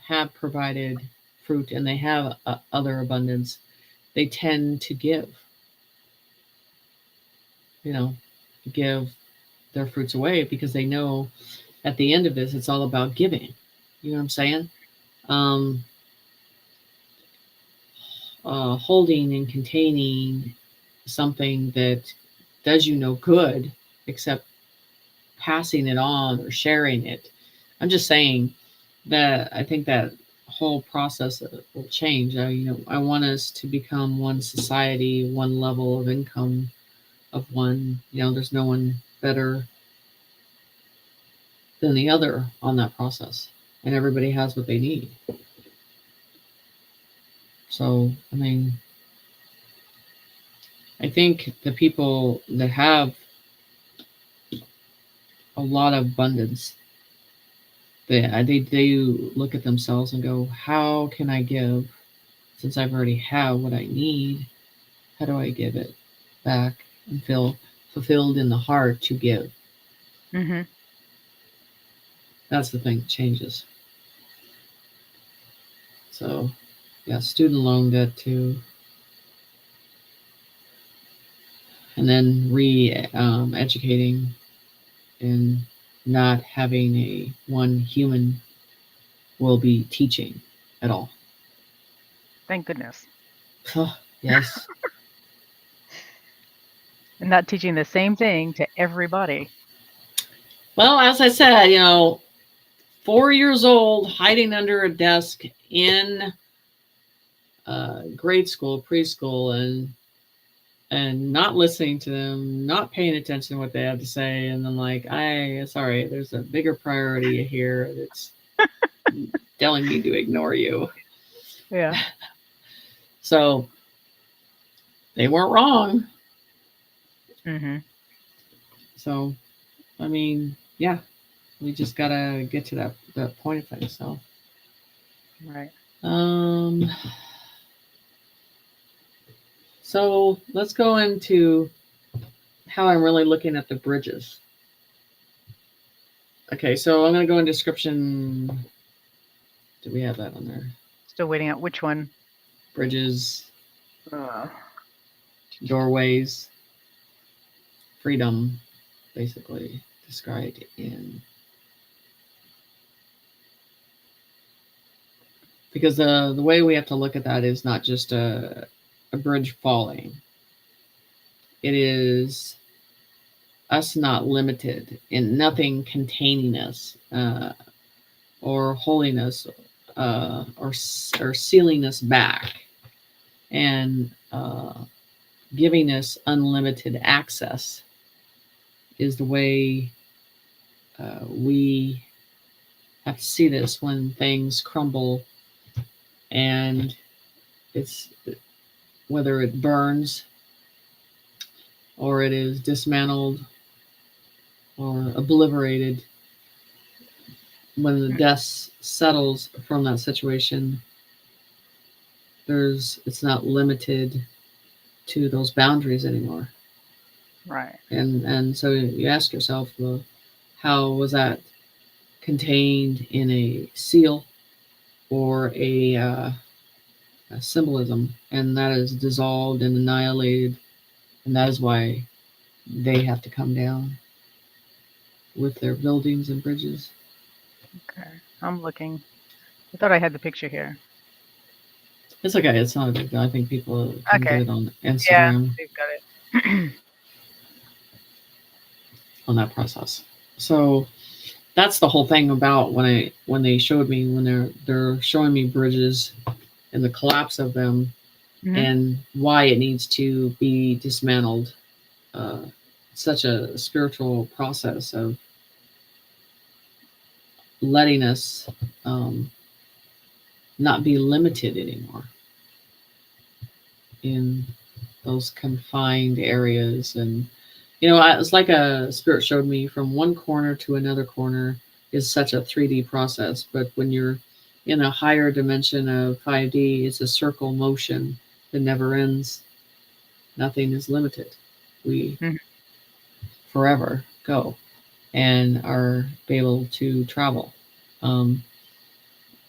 have provided fruit and they have other abundance, they tend to give, you know, give their fruits away because they know at the end of this, it's all about giving. You know what I'm saying? Um, Holding and containing something that does you no good except passing it on or sharing it. I'm just saying that I think that whole process will change. I want us to become one society, one level of income, of one. There's no one better than the other on that process, and everybody has what they need. So, I mean, I think the people that have a lot of abundance, they look at themselves and go, how can I give since I've already have what I need? How do I give it back and feel fulfilled in the heart to give? Hmm. That's the thing that changes. So, yeah, student loan debt too, and then educating and not having a one human will be teaching at all. Thank goodness. Yes. And not teaching the same thing to everybody. Well, as I said, 4 years old, hiding under a desk in grade school, preschool, and not listening to them, not paying attention to what they have to say, and then like, sorry, there's a bigger priority here that's telling me to ignore you. Yeah. So they weren't wrong. Mm-hmm. So, I mean, yeah, we just gotta get to that point of things. So, Right. um, so let's go into how I'm really looking at the bridges. Okay, so I'm gonna go in description. Do we have that on there? Still waiting out which one. Bridges, Uh, doorways, freedom, basically described in. Because the way we have to look at that is not just a bridge falling. It is us not limited in nothing containing us or holding us or sealing us back and giving us unlimited access is the way we have to see this when things crumble and it's whether it burns or it is dismantled or obliterated. When the dust settles from that situation, it's not limited to those boundaries anymore. right. And so you ask yourself, well, how was that contained in a seal or a symbolism? And that is dissolved and annihilated, and that is why they have to come down with their buildings and bridges. Okay. I'm looking. I thought I had the picture here. It's okay. It's not a big deal. I think people can Okay. get it on Yeah, Instagram we've got it. on that process. So that's the whole thing about when they showed me when they're showing me bridges and the collapse of them Mhm. and why it needs to be dismantled. Such a spiritual process of letting us not be limited anymore in those confined areas. And it's like a spirit showed me from one corner to another corner is such a 3D process, but when you're in a higher dimension of 5D, it's a circle motion that never ends. Nothing is limited. We Mhm. forever go and are able to travel.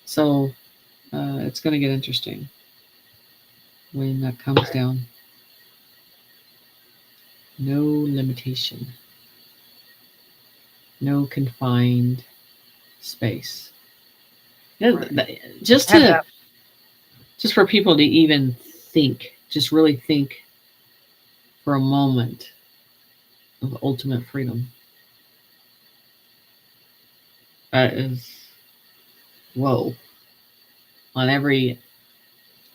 So it's going to get interesting when that comes down. No limitation, no confined space. Right. Just I have that. just for people to even think, just really think for a moment of ultimate freedom. That is whoa on every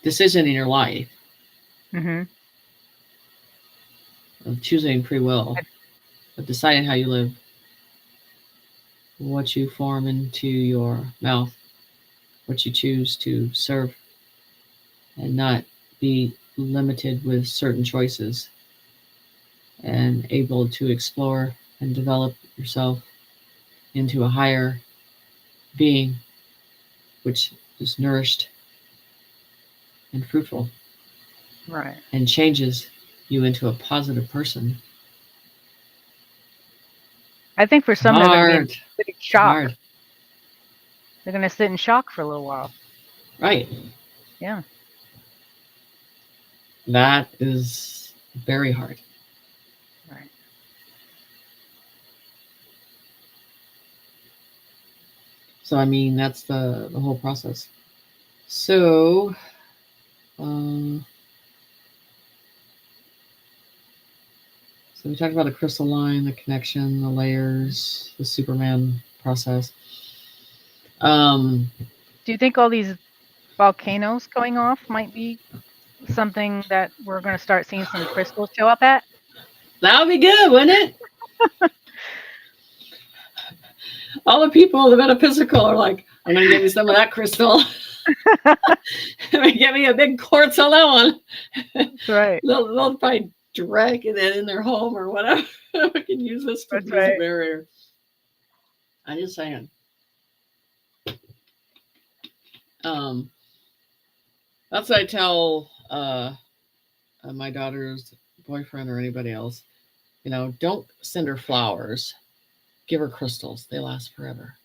decision in your life Mm-hmm. of choosing free will, of deciding how you live, what you form into your mouth, what you choose to serve, and not be limited with certain choices and able to explore and develop yourself into a higher being which is nourished and fruitful Right. and changes you into a positive person. I think for some they're going to be in Hard. complete shock. Hard. They're going to sit in shock for a little while. Right. Yeah. That is very hard. So I mean, that's the whole process. So, so we talked about the crystal line, the connection, the layers, the Superman process. Do you think all these volcanoes going off might be something that we're going to start seeing some crystals show up at? That would be good, wouldn't it? All the people in the metaphysical are like, I'm going to give you some of that crystal. Get me a big quartz on that one. That's right. They'll probably drag it in their home or whatever. We can use this to That's use a right. barrier. I'm just saying. That's what I tell my daughter's boyfriend or anybody else. Don't send her flowers. Give her crystals. They last forever.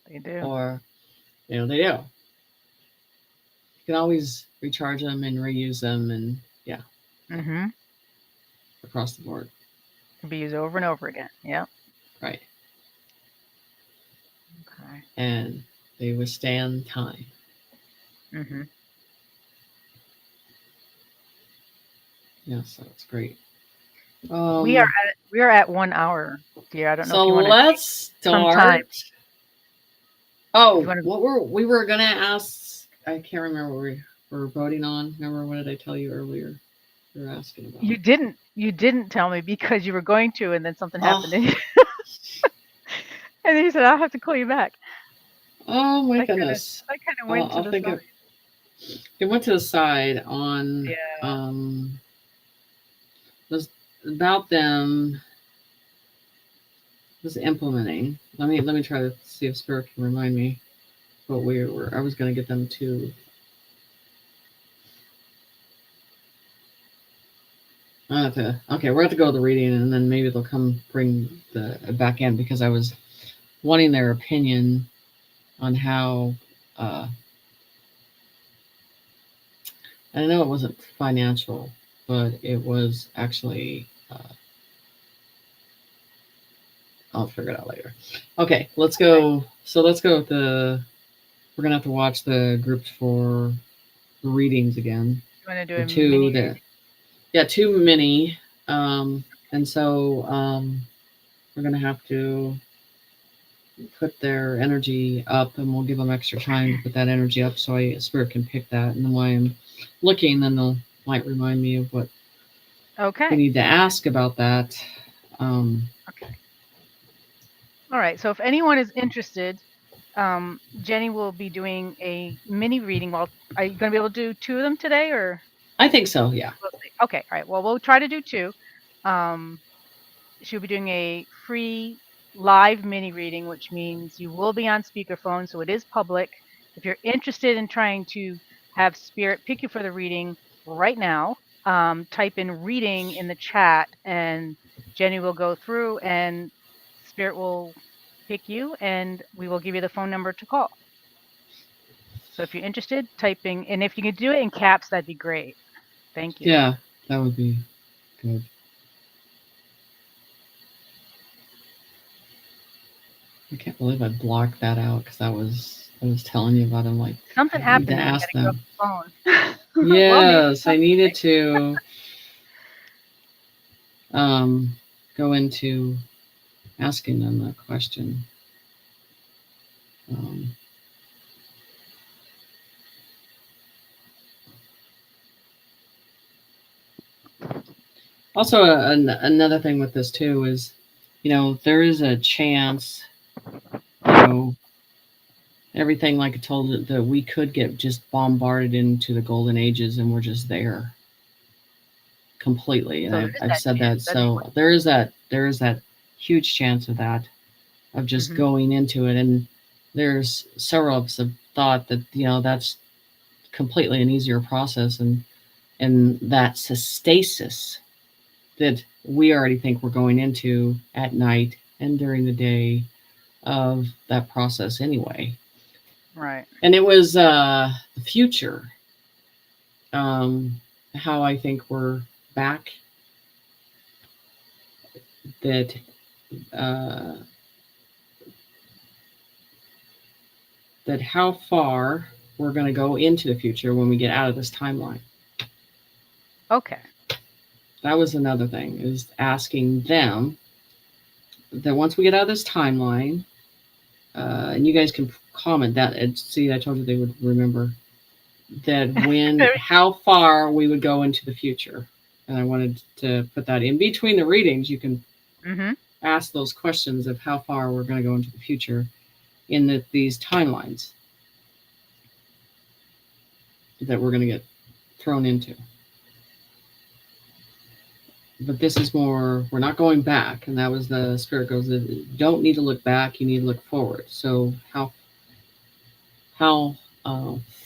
They do. Or, they do. You can always recharge them and reuse them, and yeah, across the board. Can be used over and over again. Yep. Right. Okay. And they withstand time. Yeah, so it's great. We are at 1 hour, dear. I don't know so if you want to let's start. time. Oh, we were gonna ask. I can't remember what we were voting on. Remember, what did I tell you earlier? You were asking about. You didn't tell me because you were going to, and then something happened, and then you said I'll have to call you back. Oh my goodness! I kind of went to the side. It went to the side on. Was about them. Was implementing. Let me try to see if Spirit can remind me what we were. I was going to get them to. Okay, we're going to go to the reading, and then maybe they'll come bring the back in, because I was wanting their opinion on how. I know it wasn't financial, but it was actually. I'll figure it out later. Okay, let's go. So let's go with the. We're gonna have to watch the groups for the readings again. You want to do two? Two mini. And so we're gonna have to put their energy up, and we'll give them extra time to put that energy up, so Spirit can pick that. And then while I'm looking, then they'll might remind me of what. Okay. We need to ask about that. Okay. All right. So if anyone is interested, Jenny will be doing a mini reading. Well, are you going to be able to do 2 of them today, or? I think so. Yeah. Okay. All right. Well, we'll try to do 2. She'll be doing a free live mini reading, which means you will be on speakerphone, so it is public. If you're interested in trying to have Spirit pick you for the reading right now, type in reading in the chat, and Jenny will go through, and Spirit will pick you, and we will give you the phone number to call. So if you're interested, typing, and if you could do it in caps, that'd be great. Thank you. Yeah, that would be good. I can't believe I blocked that out, because I was telling you about him. Like, something happened. To ask them. Phone. Yes, I needed to go into asking them a question. Also, another thing with this too is, there is a chance, everything, like I told you, that we could get just bombarded into the golden ages, and we're just there completely. And I've said that. So there is that huge chance of that, of just going into it. And there's several of us have thought that, that's completely an easier process, and that stasis that we already think we're going into at night and during the day of that process anyway. Right. And it was the future. How I think we're back. That that how far we're going to go into the future when we get out of this timeline. Okay. That was another thing, is asking them that once we get out of this timeline, and you guys can comment that, and see, I told you they would remember that how far we would go into the future. And I wanted to put that in between the readings. You can ask those questions of how far we're going to go into the future in these timelines that we're going to get thrown into. But this is more, we're not going back. And that was the Spirit goes, you don't need to look back, you need to look forward. So how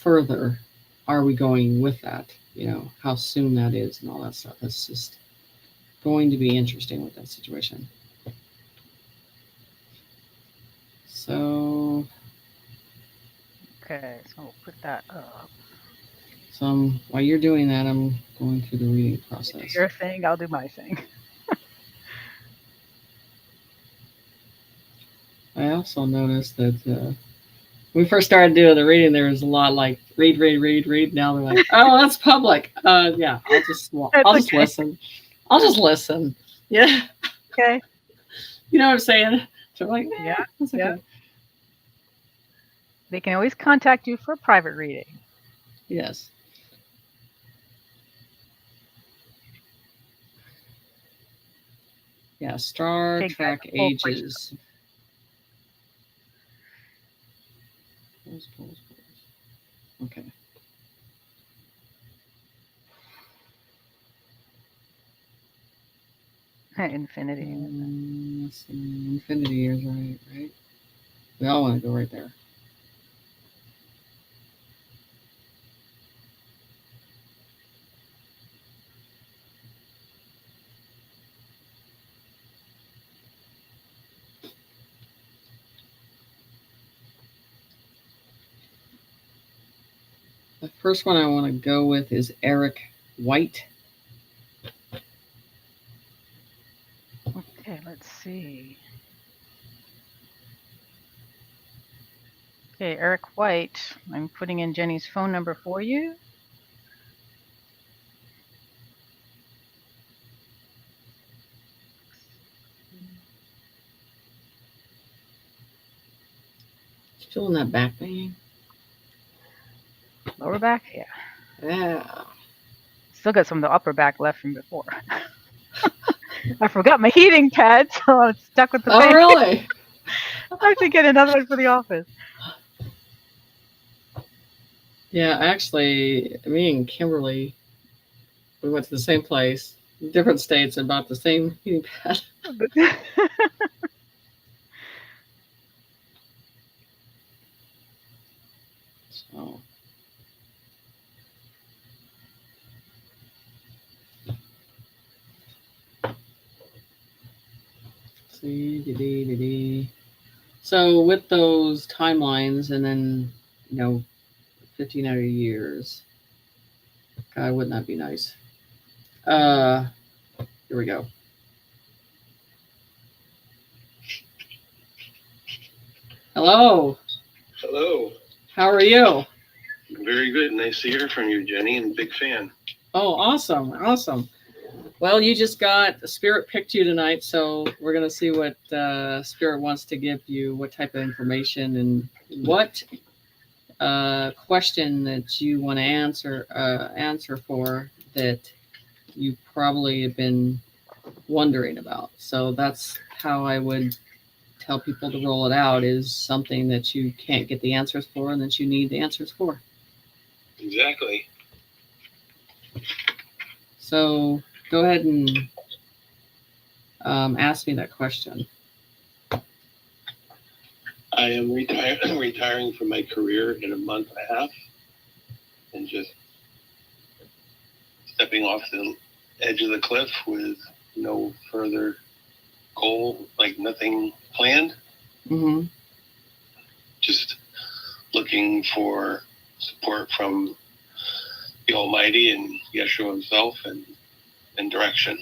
further are we going with that? You know, how soon that is and all that stuff. That's just going to be interesting with that situation. So. Okay, so we'll put that up. So while you're doing that, I'm going through the reading process. You do your thing, I'll do my thing. I also noticed that when we first started doing the reading, there was a lot like read. Now they're like, oh, that's public. Yeah, I'll just listen. I'll just listen. Yeah. Okay. You know what I'm saying? So like, yeah, that's okay. Yeah. They can always contact you for a private reading. Yes. Yeah, Star Trek Ages. Okay. Infinity. Let's see. Infinity is right? We all want to go right there. The first one I want to go with is Eric White. Okay, let's see. Okay, Eric White. I'm putting in Jenny's phone number for you. Feeling that back pain? Lower back? Yeah. Yeah. Still got some of the upper back left from before. I forgot my heating pad, so I'm stuck with the pain. Oh, really? I have to get another one for the office. Yeah, actually, me and Kimberly, we went to the same place, different states, and bought the same heating pad. So. See, so with those timelines, and then 1,500 years. God, wouldn't that be nice? Here we go. Hello. Hello. How are you? Very good. Nice to hear from you, Jenny, and big fan. Oh, awesome. Well, you just got Spirit picked you tonight, so we're going to see what Spirit wants to give you, what type of information, and what question that you want to answer for that you probably have been wondering about. So that's how I would tell people to roll it out, is something that you can't get the answers for and that you need the answers for. Exactly. So go ahead and ask me that question. I am retiring from my career in a month and a half, and just stepping off the edge of the cliff with no further goal, like nothing planned. Mm-hmm. Just looking for support from the Almighty and Yeshua himself, and direction.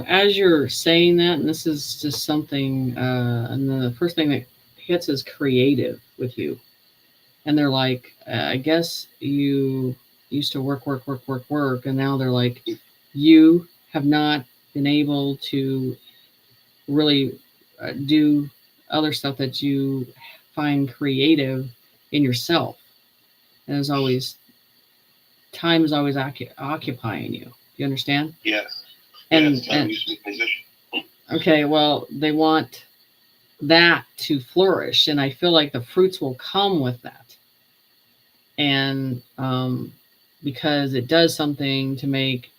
As you're saying that, and this is just something, and the first thing that hits as creative with you. And they're like, I guess you used to work, and now they're like, you have not been able to really do other stuff that you find creative in yourself. And there's always, time is always occupying you. You understand? Yes. And, yes, I'm used to the position. okay, well, they want that to flourish, and I feel like the fruits will come with that. And because it does something to make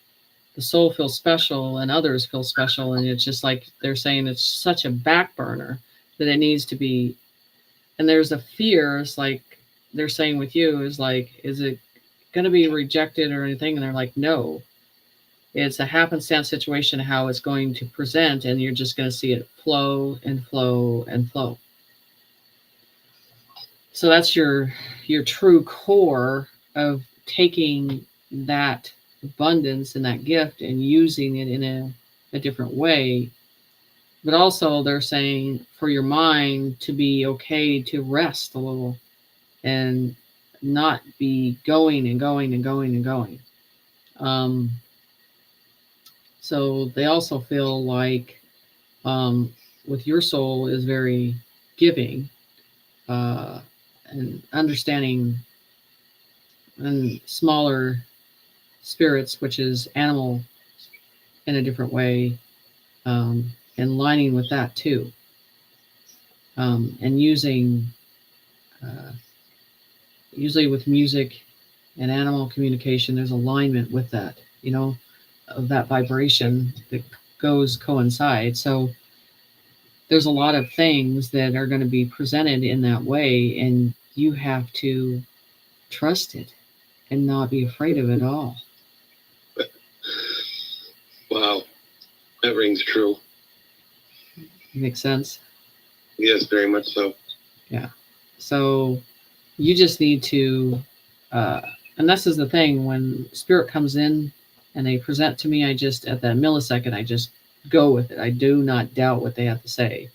the soul feel special and others feel special, and it's just like they're saying it's such a back burner that it needs to be. And there's a fear, it's like they're saying with you, is like, is it going to be rejected or anything? And they're like, no, it's a happenstance situation, how it's going to present, and you're just going to see it flow and flow and flow. So that's your true core of taking that abundance and that gift and using it in a different way. But also they're saying for your mind to be okay to rest a little and not be going and going and going and going. So they also feel like with your soul is very giving and understanding, and smaller spirits, which is animal in a different way, and lining with that too, and using usually with music and animal communication, there's alignment with that, of that vibration that coincide. So there's a lot of things that are going to be presented in that way, and you have to trust it and not be afraid of it all. Wow, that rings true. Makes sense? Yes, very much so. Yeah. So you just need to, and this is the thing, when spirit comes in and they present to me, I just, at that millisecond, I just go with it. I do not doubt what they have to say.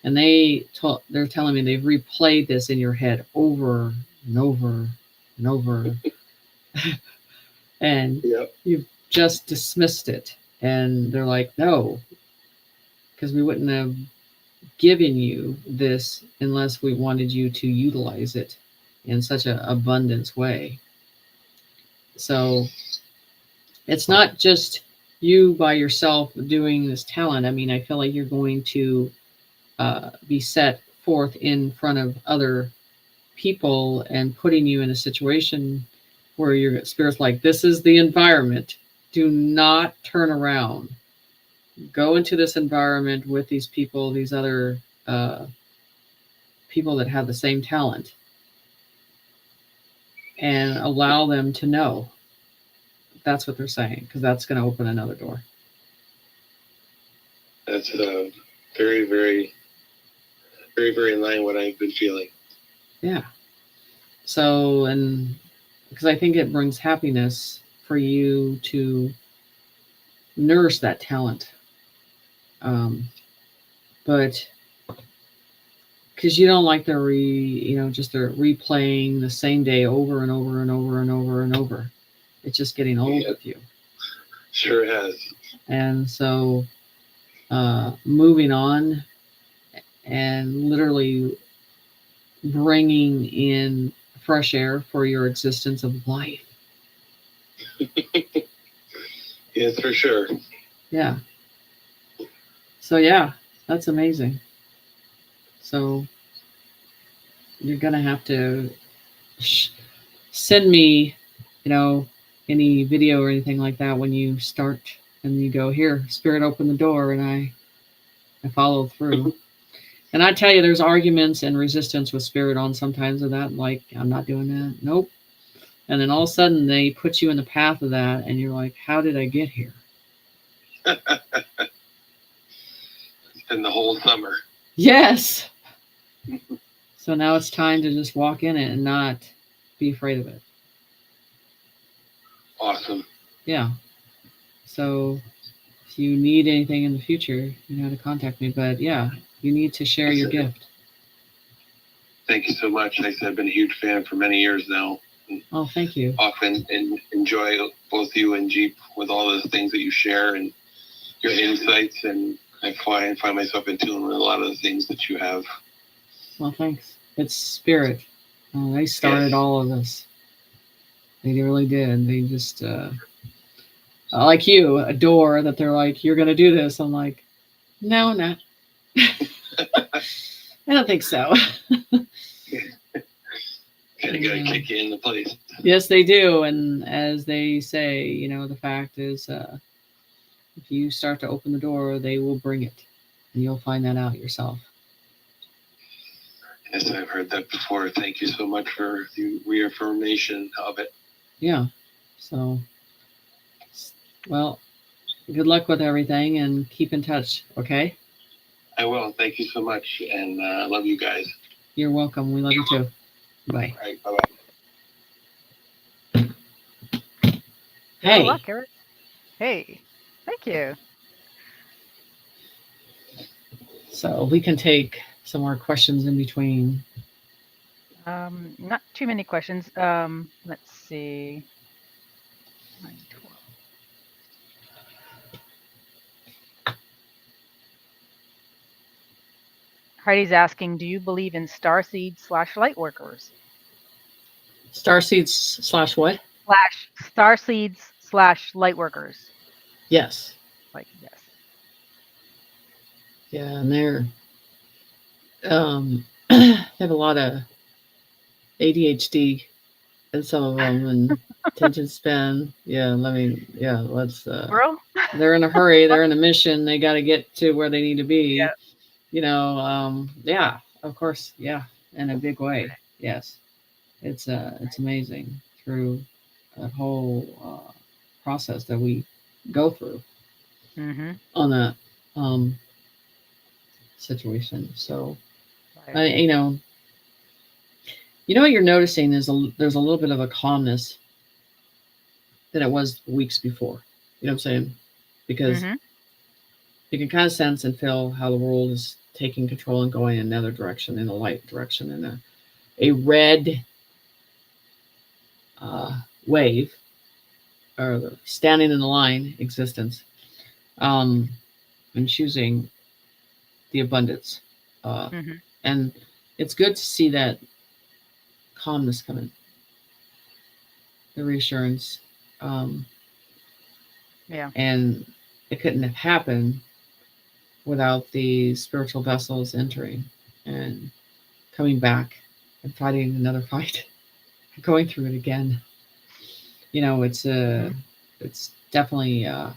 And they're telling me they've replayed this in your head over and over and over. And Yep. you've just dismissed it. And they're like, no, because we wouldn't have given you this unless we wanted you to utilize it in such an abundance way. So it's not just you by yourself doing this talent. I mean, I feel like you're going to be set forth in front of other people and putting you in a situation where your spirit's like, this is the environment. Do not turn around. Go into this environment with these people, these other people that have the same talent, and allow them to know. That's what they're saying, because that's going to open another door. That's very, very, very, very in line with what I've been feeling. Yeah. So, and because I think it brings happiness for you to nourish that talent. But because you don't like they're replaying the same day over and over and over and over and over. It's just getting old with you. Sure has. And so moving on and literally bringing in fresh air for your existence of life. Yes, for sure. Yeah. So yeah, that's amazing. So you're going to have to send me, any video or anything like that when you start and you go, here, spirit open the door, and I follow through. And I tell you, there's arguments and resistance with spirit on sometimes of that, like, I'm not doing that. Nope. And then all of a sudden they put you in the path of that, and you're like, how did I get here? It's been the whole summer. Yes. So now it's time to just walk in it and not be afraid of it. Awesome. Yeah. So if you need anything in the future, you know how to contact me. But yeah, you need to share your gift. thank you so much. Like I said, I've been a huge fan for many years now. Oh, thank you. Often enjoy both you and Jeep with all the things that you share and your insights, and I find myself in tune with a lot of the things that you have. Well, thanks. It's Spirit. They started Yes. all of this. They really did. They just, like you, adore that they're like, you're going to do this. I'm like, no, not. I don't think so. Kind of got to Yeah. kick you into place. Yes, they do. And as they say, you know, the fact is, if you start to open the door, they will bring it. And you'll find that out yourself. Yes, I've heard that before. Thank you so much for the reaffirmation of it. Yeah. So, well, good luck with everything and keep in touch, okay? I will. Thank you so much, and I love you guys. You're welcome. We love you too. Bye. All right, bye-bye. Good Hey. luck, Eric. Hey, thank you. So we can take some more questions in between. Not too many questions. Let's see. 9, 12. Heidi's asking, do you believe in starseeds/light workers? Starseeds / what? Starseeds/light workers. Yes. Like, yes. Yeah, and they're they have a lot of ADHD in some of them and attention span. Yeah, let's Bro? they're in a hurry, they're in a mission, they got to get to where they need to be. Yeah. You know, yeah, of course, yeah, in a big way. Yes. It's amazing through that whole process that we go through Mm-hmm. on that situation. So Right. you know what you're noticing is there's a little bit of a calmness than it was weeks before. You know what I'm saying? Because Mm-hmm. you can kind of sense and feel how the world is taking control and going in another direction, in a light direction, in a red wave, or standing in the line existence, and choosing the abundance. Mm-hmm. And it's good to see that calmness coming, the reassurance. Yeah. And it couldn't have happened without the spiritual vessels entering and coming back and fighting another fight, going through it again. You know, it's definitely a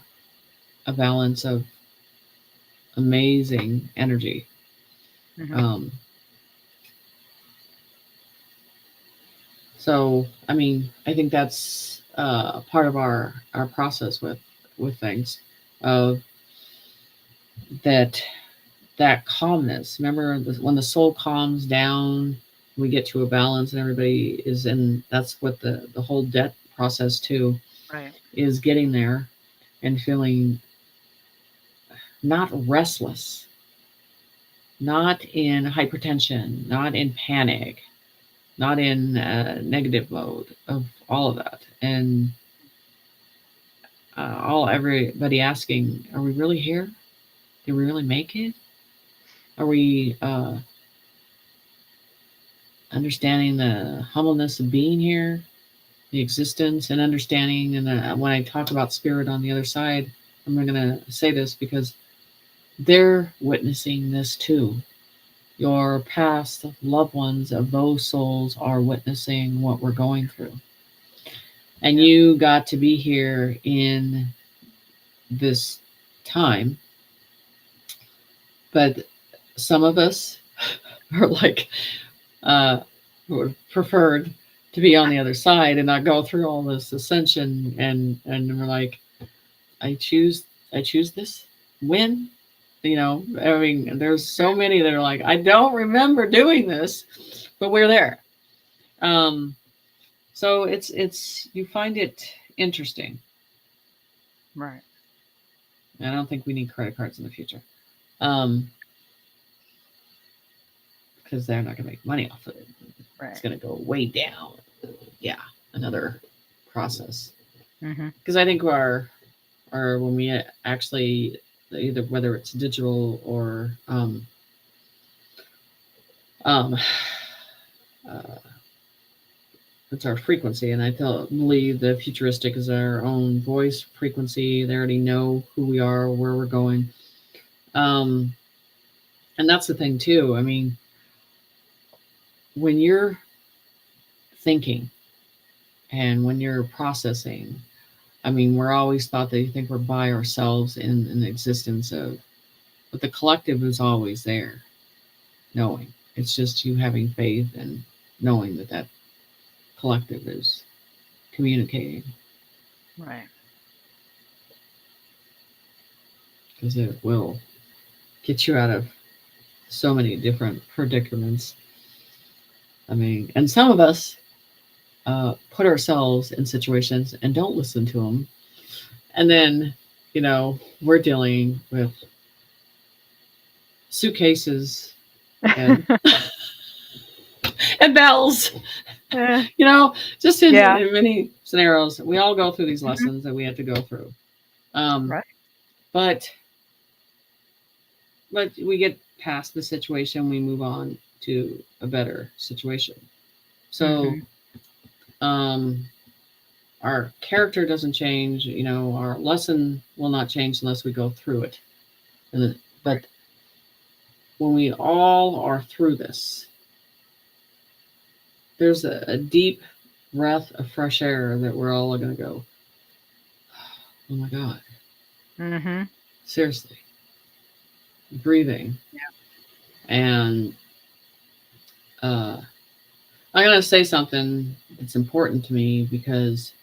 balance of amazing energy. Mm-hmm. So, I mean, I think that's part of our process with things, of that calmness. Remember, when the soul calms down, we get to a balance, and everybody is in. That's what the whole debt process too Right. is, getting there and feeling not restless, not in hypertension, not in panic, not in negative mode, of all of that. And everybody asking, are we really here? Did we really make it? Are we understanding the humbleness of being here, the existence, and understanding? And when I talk about spirit on the other side, I'm going to say this because they're witnessing this too. Your past loved ones of those souls are witnessing what we're going through. And Yeah. you got to be here in this time. But some of us are like, would preferred to be on the other side and not go through all this ascension, and we're like, I choose this. When? You know, I mean, there's so many that are like, I don't remember doing this, but we're there. So it's you find it interesting. Right. I don't think we need credit cards in the future. because they're not going to make money off of it. Right. It's going to go way down. Yeah, another process. Mm-hmm. Because I think our when we actually, either whether it's digital or uh, it's our frequency, and I believe the futuristic is our own voice frequency. They already know who we are, where we're going, and that's the thing too. I mean, when you're thinking and when you're processing, I mean, we're always thought that you think we're by ourselves in the existence of, but the collective is always there, knowing. It's just you having faith and knowing that that collective is communicating. Right. Because it will get you out of so many different predicaments. I mean, and some of us put ourselves in situations and don't listen to them. And then, we're dealing with suitcases and, and bells, just in many scenarios. We all go through these lessons that we have to go through. Right. But we get past the situation, we move on to a better situation. So our character doesn't change, our lesson will not change unless we go through it. But when we all are through this, there's a deep breath of fresh air that we're all going to go, oh my God. Mm-hmm. Seriously. Breathing. Yeah. And I'm going to say something that's important to me because,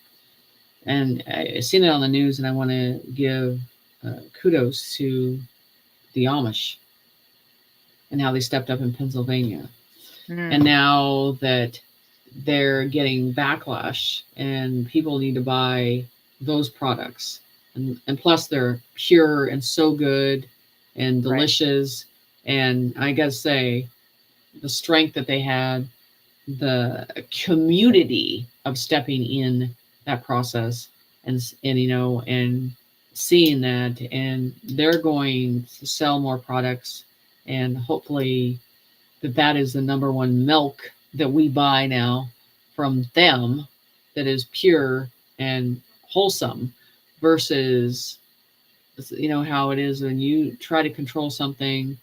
and I've seen it on the news, and I want to give kudos to the Amish and how they stepped up in Pennsylvania. And now that they're getting backlash and people need to buy those products, and plus they're pure and so good and delicious. Right. And I gotta say, the strength that they had, the community of stepping in that process and seeing that, and they're going to sell more products, and hopefully that is the number one milk that we buy now from them that is pure and wholesome, versus how it is when you try to control something.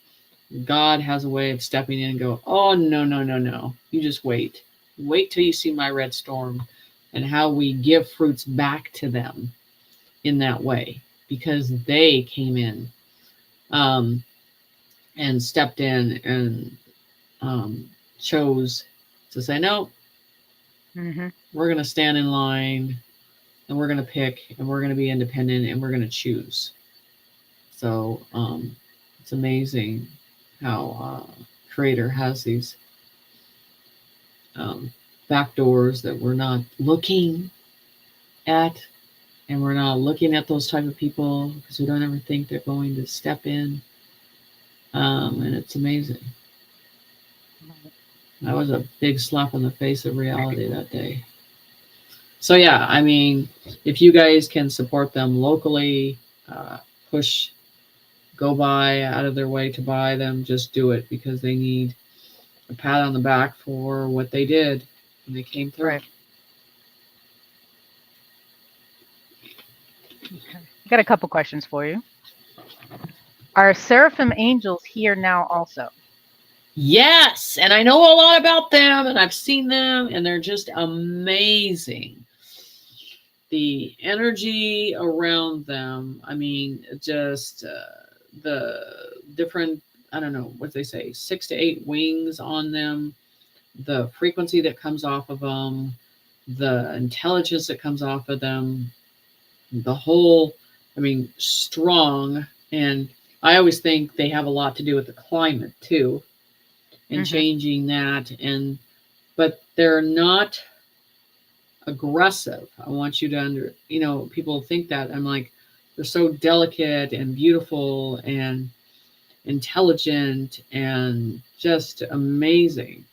God has a way of stepping in and go, oh, no. You just wait till you see my red storm, and how we give fruits back to them in that way, because they came in and stepped in and chose to say, no, we're going to stand in line, and we're going to pick, and we're going to be independent, and we're going to choose. So it's amazing how Creator has these back doors that we're not looking at, and we're not looking at those type of people because we don't ever think they're going to step in. And it's amazing. That was a big slap in the face of reality that day. So yeah, I mean, if you guys can support them locally, go buy out of their way to buy them, just do it, because they need a pat on the back for what they did when they came through. Right. Okay. I got a couple questions for you. Are Seraphim Angels here now also? Yes, and I know a lot about them, and I've seen them, and they're just amazing. The energy around them, I mean, just the different, I don't know what they say, 6 to 8 wings on them, the frequency that comes off of them, the intelligence that comes off of them, the whole, I mean, strong. And I always think they have a lot to do with the climate too, and changing that. But they're not aggressive. I want you to people think that. I'm like, they're so delicate and beautiful, and intelligent and just amazing.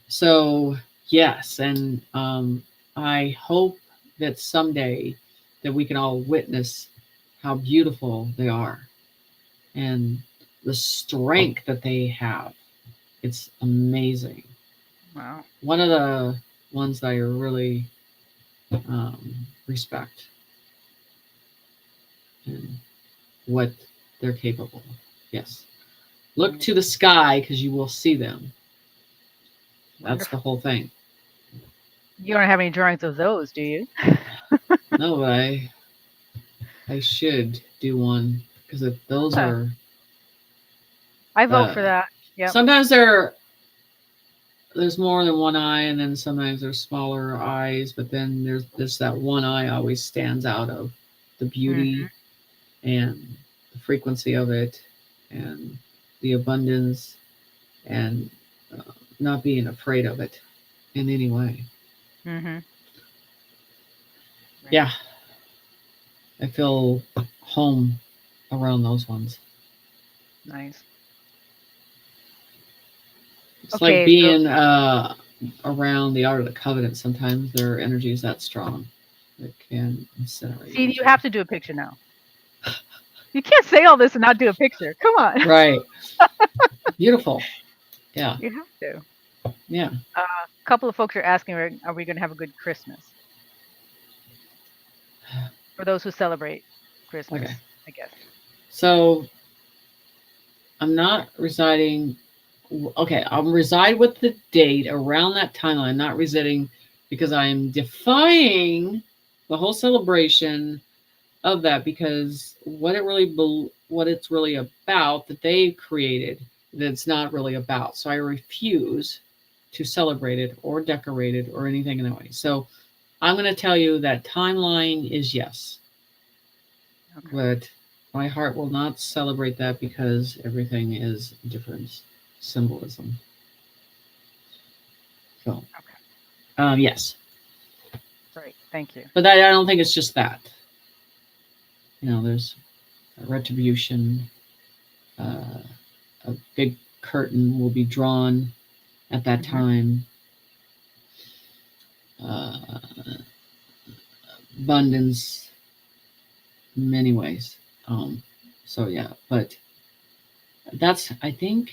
So yes, and I hope that someday that we can all witness how beautiful they are and the strength that they have. It's amazing. Wow. One of the ones that I really respect and what they're capable of. Yes. Look to the sky because you will see them. That's Wonderful. the whole thing. You don't have any drawings of those, do you? No, but I should do one because those Okay. are. I vote for that. Yep. Sometimes there's more than one eye, and then sometimes there's smaller eyes, but then there's that one eye always stands out of the beauty and the frequency of it and the abundance and not being afraid of it in any way. Right. Yeah. I feel home around those ones. Nice. It's Okay, like being around the Art of the Covenant. Sometimes their energy is that strong. It can incinerate. See, you have to do a picture now. You can't say all this and not do a picture. Come on. Right. Beautiful. Yeah. You have to. Yeah. A couple of folks are asking, are we going to have a good Christmas? For those who celebrate Christmas, Okay. I guess. So I'm not residing. Okay, I'll reside with the date around that timeline, not residing because I'm defying the whole celebration of that because what it's really about that they created that it's not really about. So I refuse to celebrate it or decorate it or anything in that way. So I'm going to tell you that timeline is yes. Okay. But my heart will not celebrate that because everything is different symbolism. So, okay. Yes. Great, thank you. But I don't think it's just that. You know, there's a retribution. A big curtain will be drawn at that time. Abundance, in many ways. So yeah, but that's I think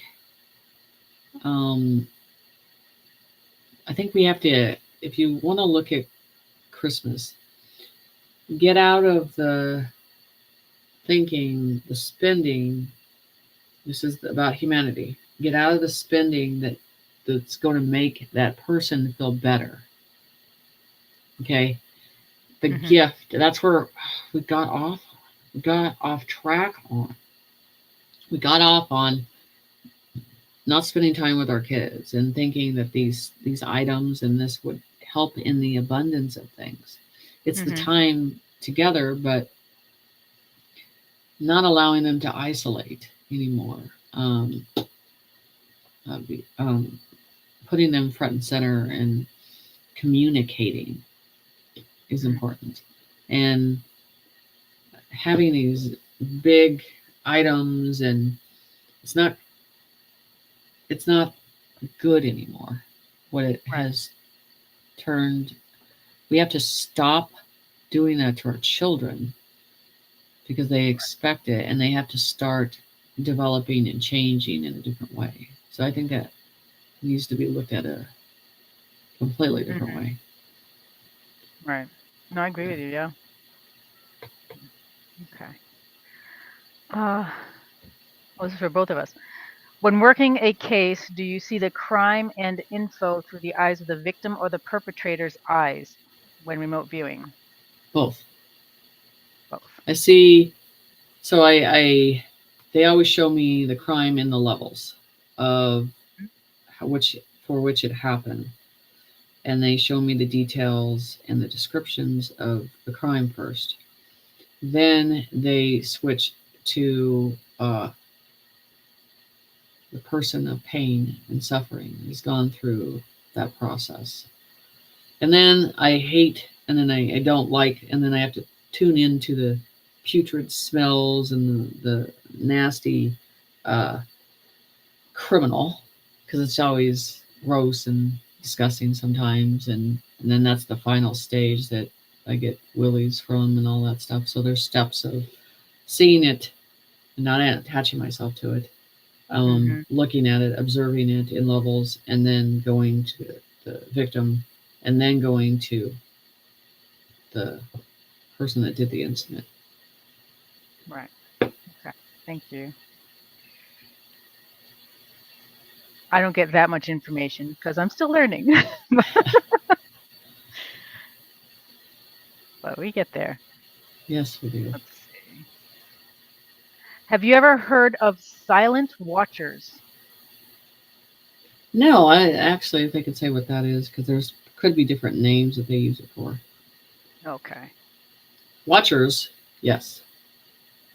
we have to, if you want to look at Christmas, get out of the thinking, the spending. This is about humanity. Get out of the spending that's going to make that person feel better. Okay? The gift, that's where we got off track on. We got off on not spending time with our kids and thinking that these items and this would help in the abundance of things. It's the time together, but not allowing them to isolate anymore. Putting them front and center and communicating is important. And having these big items, and it's not good anymore. What it has turned, we have to stop doing that to our children because they expect it, and they have to start developing and changing in a different way. So I think that needs to be looked at a completely different way. Right. No, I agree with you. Yeah. Okay. This is for both of us. When working a case, do you see the crime and info through the eyes of the victim or the perpetrator's eyes when remote viewing? Both. I see. So they always show me the crime in the levels of for which it happened, and they show me the details and the descriptions of the crime first. Then they switch to the person of pain and suffering has gone through that process. And then I hate, and then I don't like, and then I have to tune into putrid smells and the nasty criminal, because it's always gross and disgusting sometimes, and then that's the final stage that I get willies from and all that stuff. So there's steps of seeing it and not attaching myself to it, looking at it, observing it in levels, and then going to the victim, and then going to the person that did the incident. Right. Okay. Thank you. I don't get that much information because I'm still learning. But we get there. Yes, we do. Let's see. Have you ever heard of silent watchers? No, I actually, if I could say what that is, because there's could be different names that they use it for. Okay. Watchers, yes,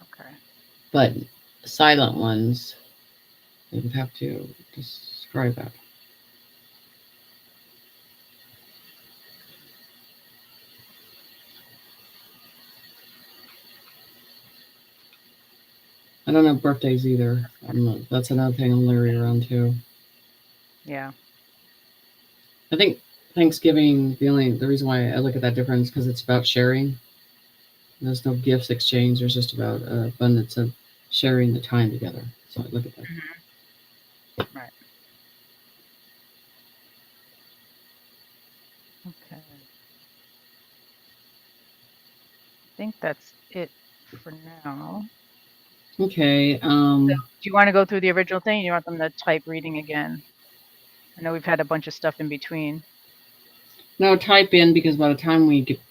Okay. but silent ones, they would have to describe that. I don't have birthdays either. That's another thing I'm leery around too. Yeah. I think Thanksgiving, the reason why I look at that difference because it's about sharing. There's no gifts exchange. There's just about abundance of sharing the time together. So I look at that. Right. Okay. I think that's it for now. Okay. So, do you want to go through the original thing? Or you want them to type reading again? I know we've had a bunch of stuff in between. No, type in because by the time we get.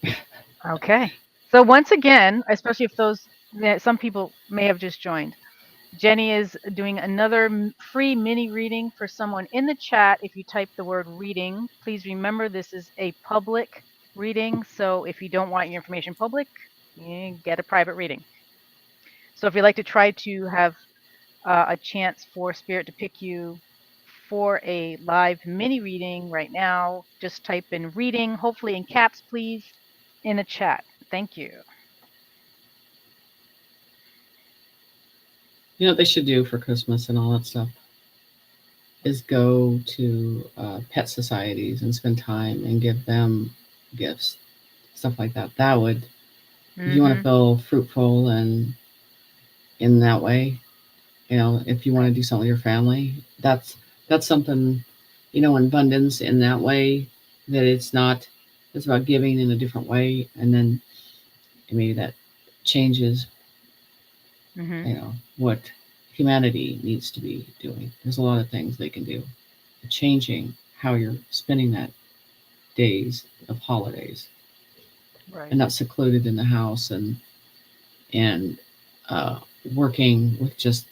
Okay. So once again, especially if some people may have just joined, Jenny is doing another free mini reading for someone in the chat. If you type the word reading, please remember this is a public reading. So if you don't want your information public, you get a private reading. So if you'd like to try to have a chance for Spirit to pick you for a live mini reading right now, just type in reading, hopefully in caps, please, in the chat. Thank you. You know what they should do for Christmas and all that stuff is go to pet societies and spend time and give them gifts, stuff like that. That would, if you want to feel fruitful and in that way, if you want to do something with your family, that's something, in abundance in that way, that it's about giving in a different way. And then maybe that changes, what humanity needs to be doing. There's a lot of things they can do, changing how you're spending that days of holidays, Right. and not secluded in the house and working with just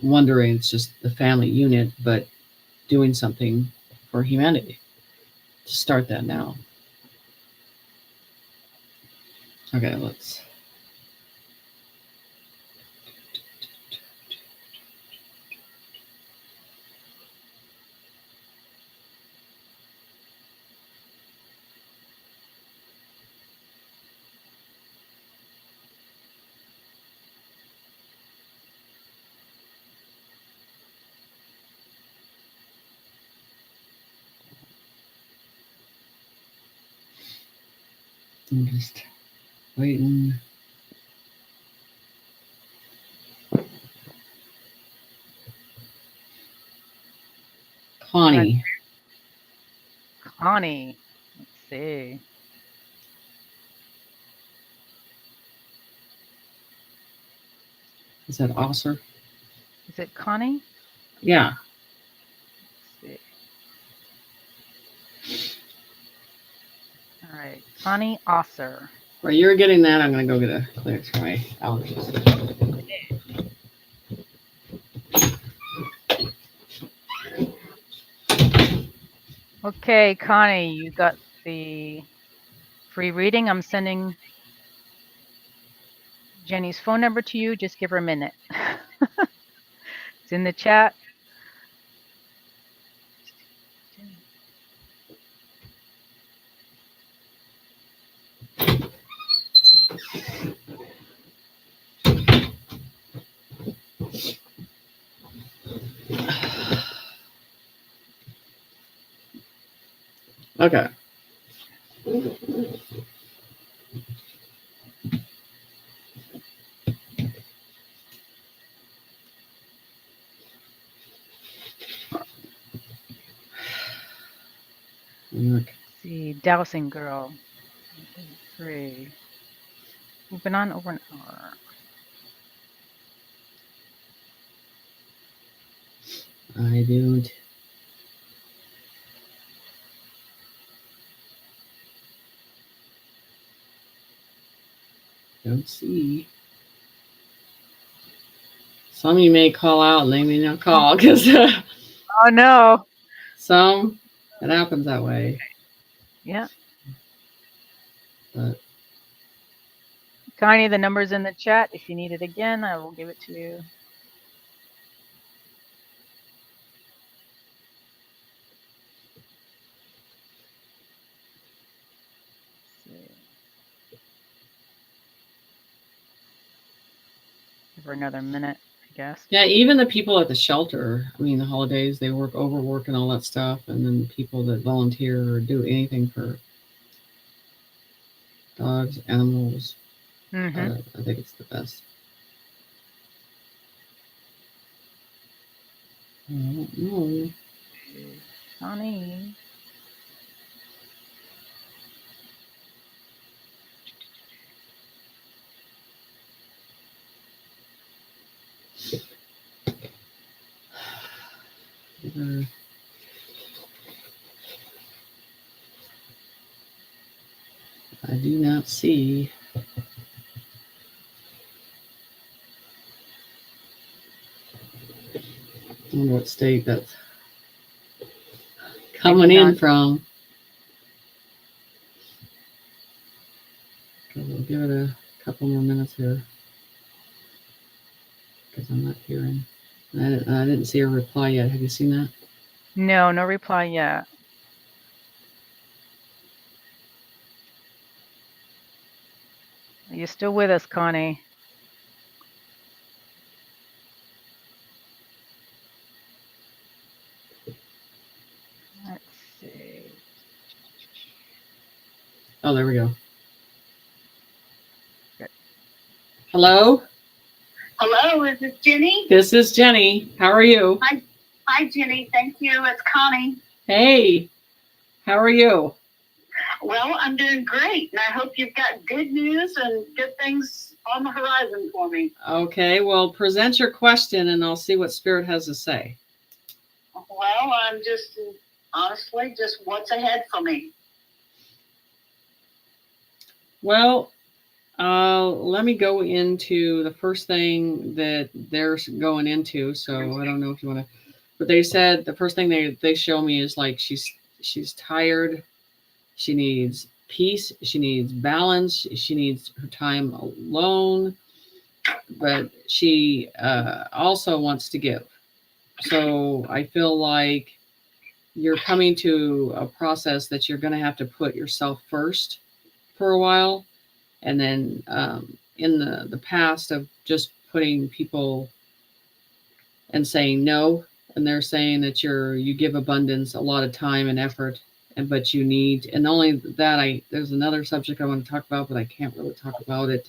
wondering it's just the family unit, but doing something for humanity. To start that now. Okay, let's. I'm just waiting. Connie. Let's see. Is that Osser? Is it Connie? Yeah. Let's see. All right, Connie Osser. While you're getting that, I'm going to go get a Kleenex for my allergies. Okay, Connie, you got the free reading. I'm sending Jenny's phone number to you. Just give her a minute. It's in the chat. Okay. Okay. Let's see, Dowsing Girl. 3. We've been on over an hour. I don't see. Some of you may call out and they may not call because Oh no. some it happens that way. Yeah. But Connie, the number's in the chat. If you need it again, I will give it to you. Give her another minute, I guess. yeah, even the people at the shelter, I mean, the holidays, they overwork and all that stuff. And then people that volunteer or do anything for dogs, animals, Mm-hmm. I think it's the best. I don't know. Connie. I do not see. I wonder what state that's coming in from. We'll give it a couple more minutes here because I'm not hearing. I didn't see a reply yet. Have you seen that? No, no reply yet. Are you still with us, Connie? Let's see. Oh, there we go. Good. Hello? Hello, is this Jenny? This is Jenny. How are you? Hi, Jenny. Thank you. It's Connie. Hey, how are you? Well, I'm doing great, and I hope you've got good news and good things on the horizon for me. Okay, well, present your question and I'll see what Spirit has to say. Well, I'm just honestly just what's ahead for me. Well, let me go into the first thing that they're going into. So I don't know if you want to, but they said the first thing they show me is like she's tired. She needs peace. She needs balance. She needs her time alone, but she also wants to give. So I feel like you're coming to a process that you're going to have to put yourself first for a while. And then in the past of just putting people and saying no, and they're saying that you give abundance a lot of time and effort, but you need, and only that there's another subject I want to talk about, but I can't really talk about it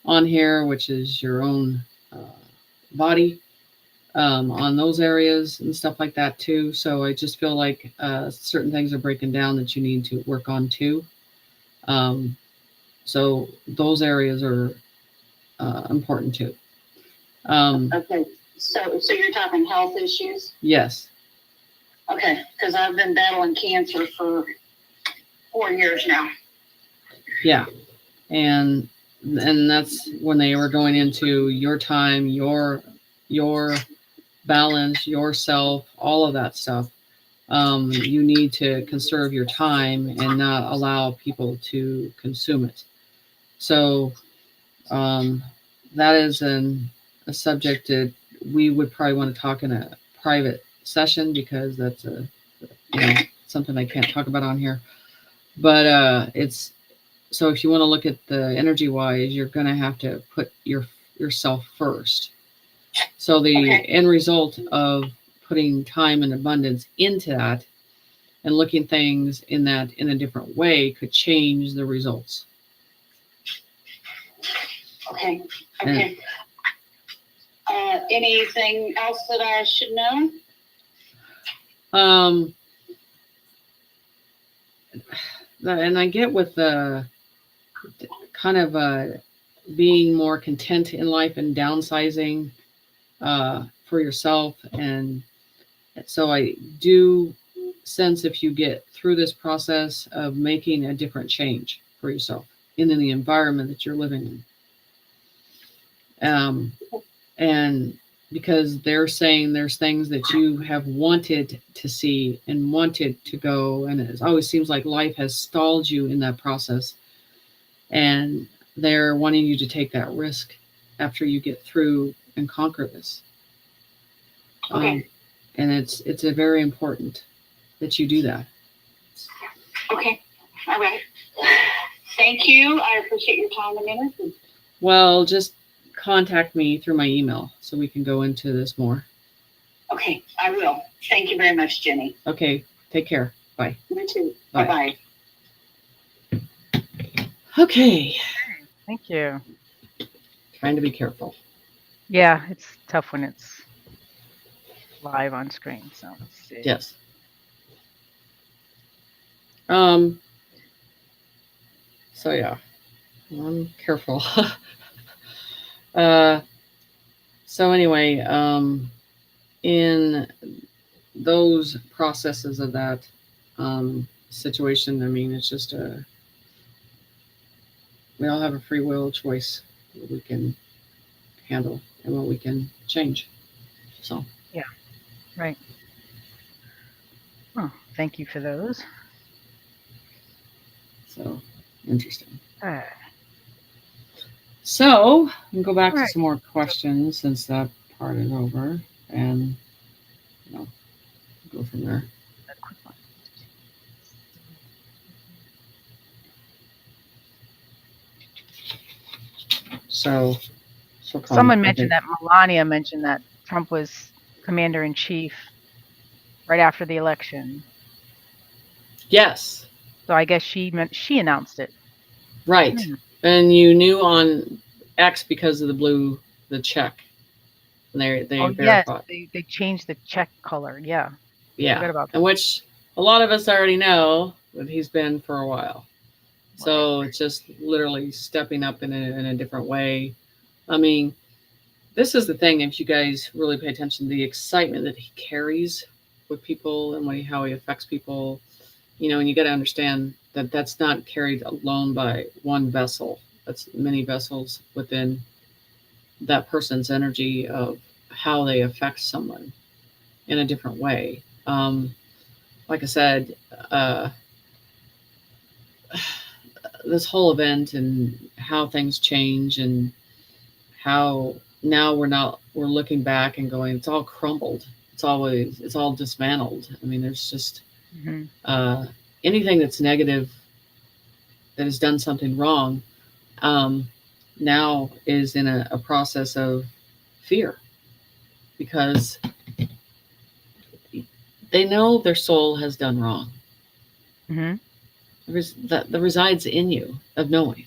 on here, which is your own body on those areas and stuff like that too. So I just feel like certain things are breaking down that you need to work on too. So those areas are important too. Okay, so you're talking health issues? Yes. Okay, because I've been battling cancer for 4 years now. Yeah, and that's when they were going into your time, your balance, yourself, all of that stuff. You need to conserve your time and not allow people to consume it. So that is a subject that we would probably want to talk in a private session because that's something I can't talk about on here. But it's so if you want to look at the energy wise, you're going to have to put yourself first. So the end result of putting time and abundance into that and looking things in a different way could change the results. Okay. Okay. Anything else that I should know? And I get with the kind of being more content in life and downsizing for yourself. And so I do sense if you get through this process of making a different change for yourself in the environment that you're living in. And because they're saying there's things that you have wanted to see and wanted to go, and it always seems like life has stalled you in that process, and they're wanting you to take that risk after you get through and conquer this. Okay. And it's a very important that you do that. Okay. All right. Thank you. I appreciate your time and energy. Well, just contact me through my email so we can go into this more. Okay, I will. Thank you very much, Jenny. Okay, take care. Bye. You too. Bye. Bye-bye. Okay. Thank you. Trying to be careful. Yeah, it's tough when it's live on screen. So let's see. Yes. So yeah, I'm careful. So anyway, in those processes of that situation, I mean, it's just we all have a free will choice what we can handle and what we can change. So Yeah, right. Oh, thank you for those. so interesting. Ah, So we can go back to Right. some more questions since that part is over, and go from there. a quick one. So Someone mentioned that Melania mentioned that Trump was commander in chief right after the election. Yes, So I guess she announced it. right. Hmm. And you knew on X because of the check. And they Oh yes, verified. they changed the check color. Yeah. Yeah, Forgot about and which a lot of us already know that he's been for a while. So it's just literally stepping up in a different way. I mean, this is the thing. If you guys really pay attention, the excitement that he carries with people and how he affects people, and you got to understand that that's not carried alone by one vessel. That's many vessels within that person's energy of how they affect someone in a different way. Like I said, this whole event and how things change and how now we're looking back and going, it's all crumbled. It's all dismantled. I mean, there's just anything that's negative that has done something wrong now is in a process of fear because they know their soul has done wrong. That resides in you of knowing.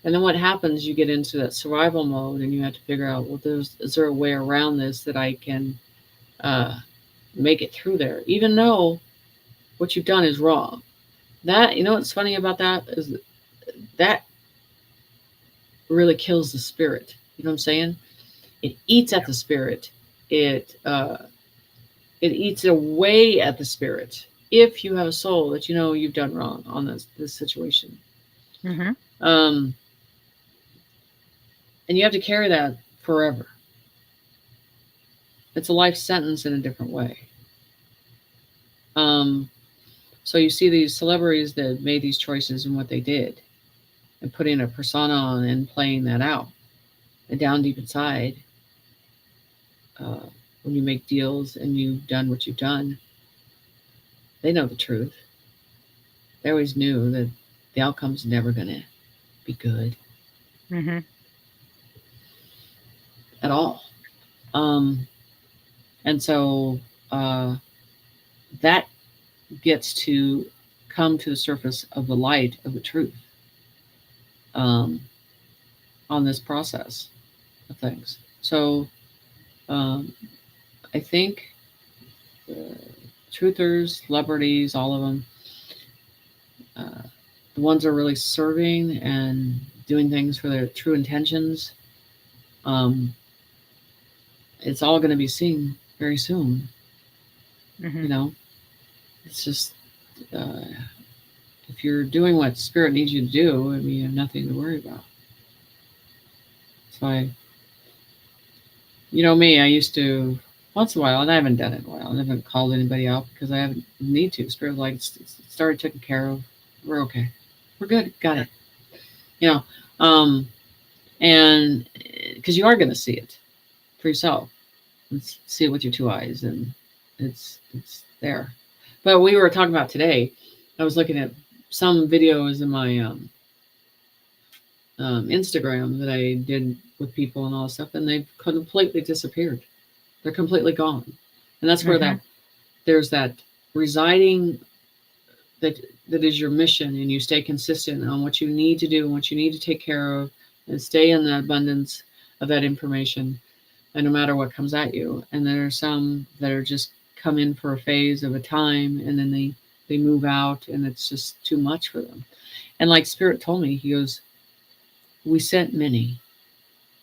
And then what happens, you get into that survival mode and you have to figure out, well, is there a way around this that I can make it through there, even though what you've done is wrong. That, what's funny about that is that really kills the spirit. You know what I'm saying? It eats at the spirit. It eats away at the spirit. If you have a soul that you've done wrong on this situation. And you have to carry that forever. It's a life sentence in a different way. So you see these celebrities that made these choices and what they did and putting a persona on and playing that out. And down deep inside, when you make deals and you've done what you've done, they know the truth. They always knew that the outcome's never going to be good. At all. And so that gets to come to the surface of the light of the truth on this process of things. So I think truthers, celebrities, all of them, the ones that are really serving and doing things for their true intentions, it's all going to be seen very soon. Mhm. You know, it's just if you're doing what Spirit needs you to do, I mean, you have nothing to worry about. So you know me, I used to once in a while, and I haven't done it in a while. I haven't called anybody out because I haven't need to. Spirit like it's started taken care of. We're okay. We're good. Got it. You know, and because you are going to see it for yourself, see it with your two eyes, and it's there. But we were talking about today. I was looking at some videos in my Instagram that I did with people and all this stuff, and they've completely disappeared. They're completely gone, and that's where that there's that residing that is your mission, and you stay consistent on what you need to do and what you need to take care of, and stay in the abundance of that information, and no matter what comes at you. And there are some that are just come in for a phase of a time, and then they move out, and it's just too much for them. And like Spirit told me, he goes, we sent many,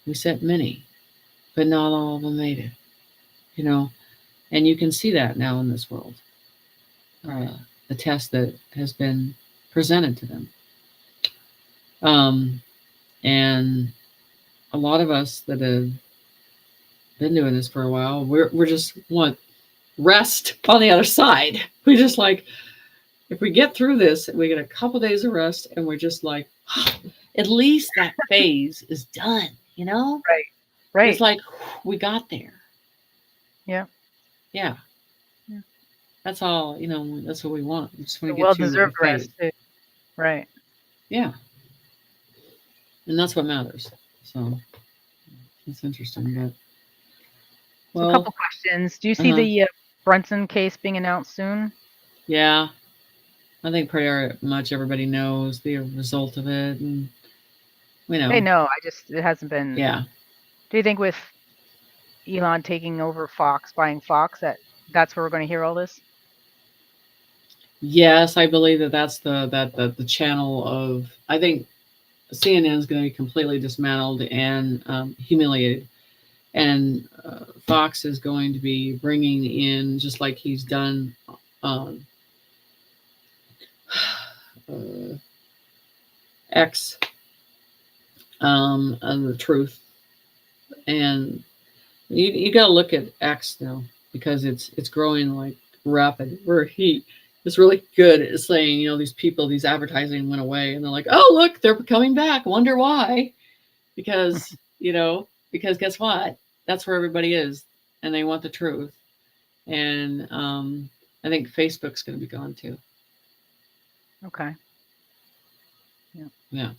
but not all of them made it. You know, and you can see that now in this world. The test that has been presented to them. And a lot of us that have been doing this for a while, we're just want rest on the other side. We just like, if we get through this, we get a couple days of rest, and we're just like, at least that phase is done, you know? Right. It's like, we got there. Yeah. Yeah. That's all, you know, that's what we want. We just want to get Well-deserved to the phase. rest too. Right. Yeah. And that's what matters. So it's interesting. But So a couple questions. Do you see the Brunson case being announced soon? Yeah. I think pretty much everybody knows the result of it, and we know. They know. It hasn't been. Yeah. Do you think with Elon taking over Fox, buying Fox, that's where we're going to hear all this? Yes, I believe that's the channel of. I think CNN is going to be completely dismantled and humiliated, and Fox is going to be bringing in, just like he's done X, the truth, and you got to look at X now, because it's growing like rapid. Where he is really good at saying, you know, these people, these advertising went away, and they're like, oh look, they're coming back. Wonder why? Because because guess what? That's where everybody is, and they want the truth. And I think Facebook's going to be gone too. Okay. Yeah.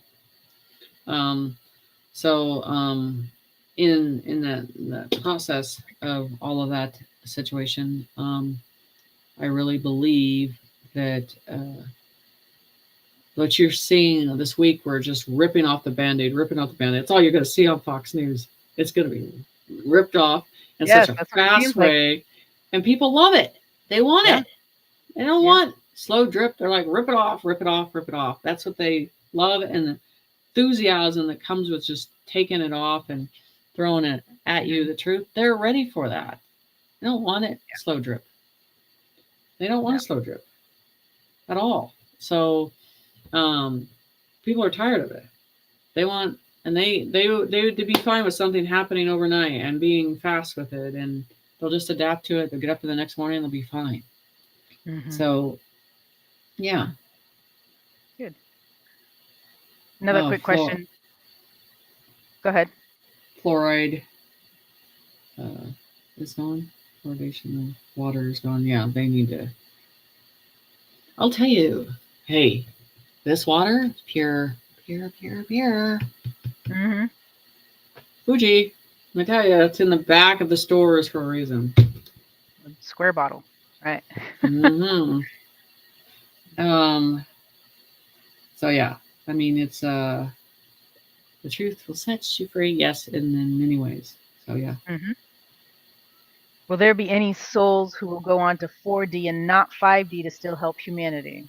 So in the process of all of that situation, I really believe that what you're seeing this week, we're just ripping off the Band-Aid. That's all you're going to see on Fox News. It's going to be ripped off in such a fast way, and people love it. They want it. They don't want slow drip. They're like, rip it off, rip it off, rip it off. That's what they love, and the enthusiasm that comes with just taking it off and throwing it at you, the truth. They're ready for that. They don't want it slow drip. They don't want a slow drip at all. So people are tired of it. They want, and they would be fine with something happening overnight and being fast with it, and they'll just adapt to it. They'll get up the next morning and they'll be fine. So yeah. Good. Another quick question. Go ahead. Fluoride is gone. Fluoridation of water is gone. Yeah, they need to. I'll tell you, hey, this water is pure. Mm-hmm. Fuji, I tell you, it's in the back of the stores for a reason. Square bottle, right? Mm-hmm. So yeah, I mean, it's the truth will set you free. Yes, in many ways. So yeah. Hmm. Will there be any souls who will go on to 4D and not 5D to still help humanity?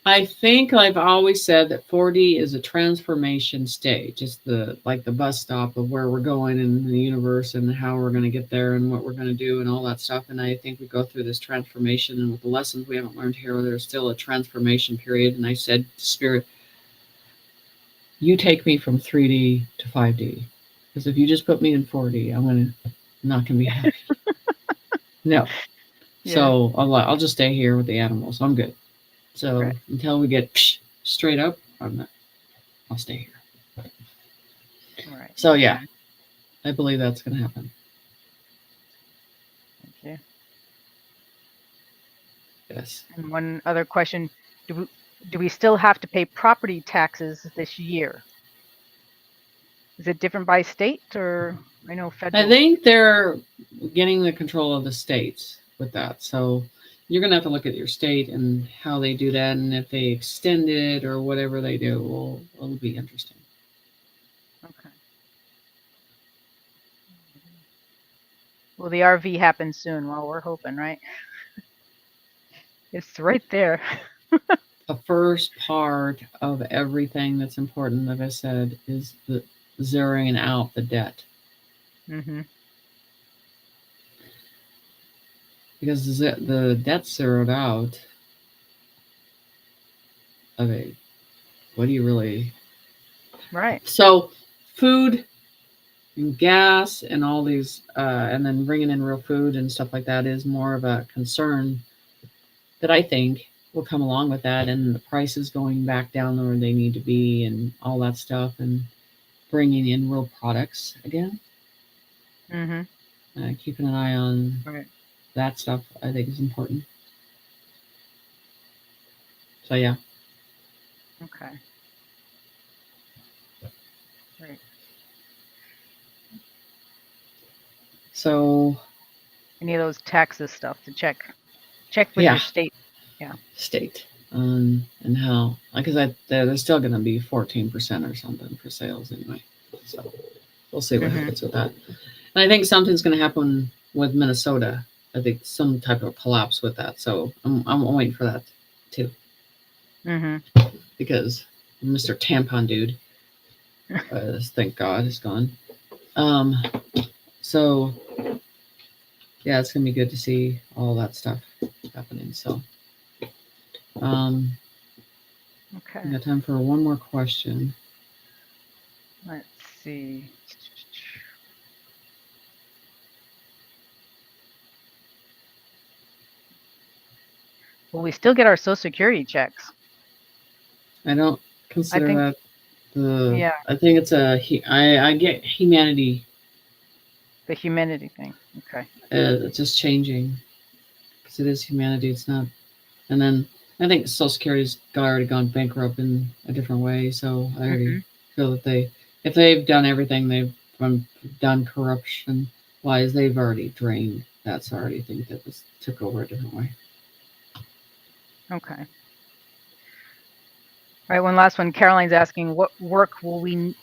I think I've always said that 4D is a transformation stage. It's the bus stop of where we're going in the universe and how we're going to get there and what we're going to do and all that stuff. And I think we go through this transformation, and with the lessons we haven't learned here, there's still a transformation period. And I said, Spirit, you take me from 3D to 5D, because if you just put me in 4D, I'm not going to be happy. No. Yeah. So I'll just stay here with the animals. I'm good. So Right. until we get straight up, I'll stay here. Right. So yeah, I believe that's going to happen. Thank you. Yes. And one other question: do we still have to pay property taxes this year? Is it different by state, or I know federal? I think they're getting the control of the states with that. So you're going to have to look at your state and how they do that, and if they extend it or whatever they do, it'll be interesting. Okay. Well, the RV happen soon. Well, we're hoping, right? It's right there. The first part of everything that's important, like I said, is the zeroing out the debt. Mm-hmm. Because the debt's zeroed out. Okay, what do you really? Right. So, food and gas and all these, and then bringing in real food and stuff like that is more of a concern that I think will come along with that, and the prices going back down where they need to be, and all that stuff, and bringing in real products again. Mm-hmm. Keeping an eye on Right. that stuff, I think, is important. So yeah. Okay. Right. So Any of those taxes stuff to check with Yeah. your state. state and how, because they're still going to be 14% or something for sales anyway. So we'll see what Mhm. happens with that. And I think something's going to happen with Minnesota. I think some type of collapse with that. So I'm waiting for that too, Mm-hmm. because Mr. Tampon dude, thank God, is gone. So yeah, it's gonna be good to see all that stuff happening. So Okay. we got time for one more question. Let's see. Well, we still get our Social Security checks. I don't consider think- that the. Yeah. I think it's I get humanity. The humanity thing. Okay. It's just changing, because it is humanity. It's not. And then I think Social Security's already gone bankrupt in a different way. So I already feel that if they've done everything, they've done corruption wise, they've already drained. That's already, I think, that was took over a different way. Okay. All right. One last one. Caroline's asking, what work will be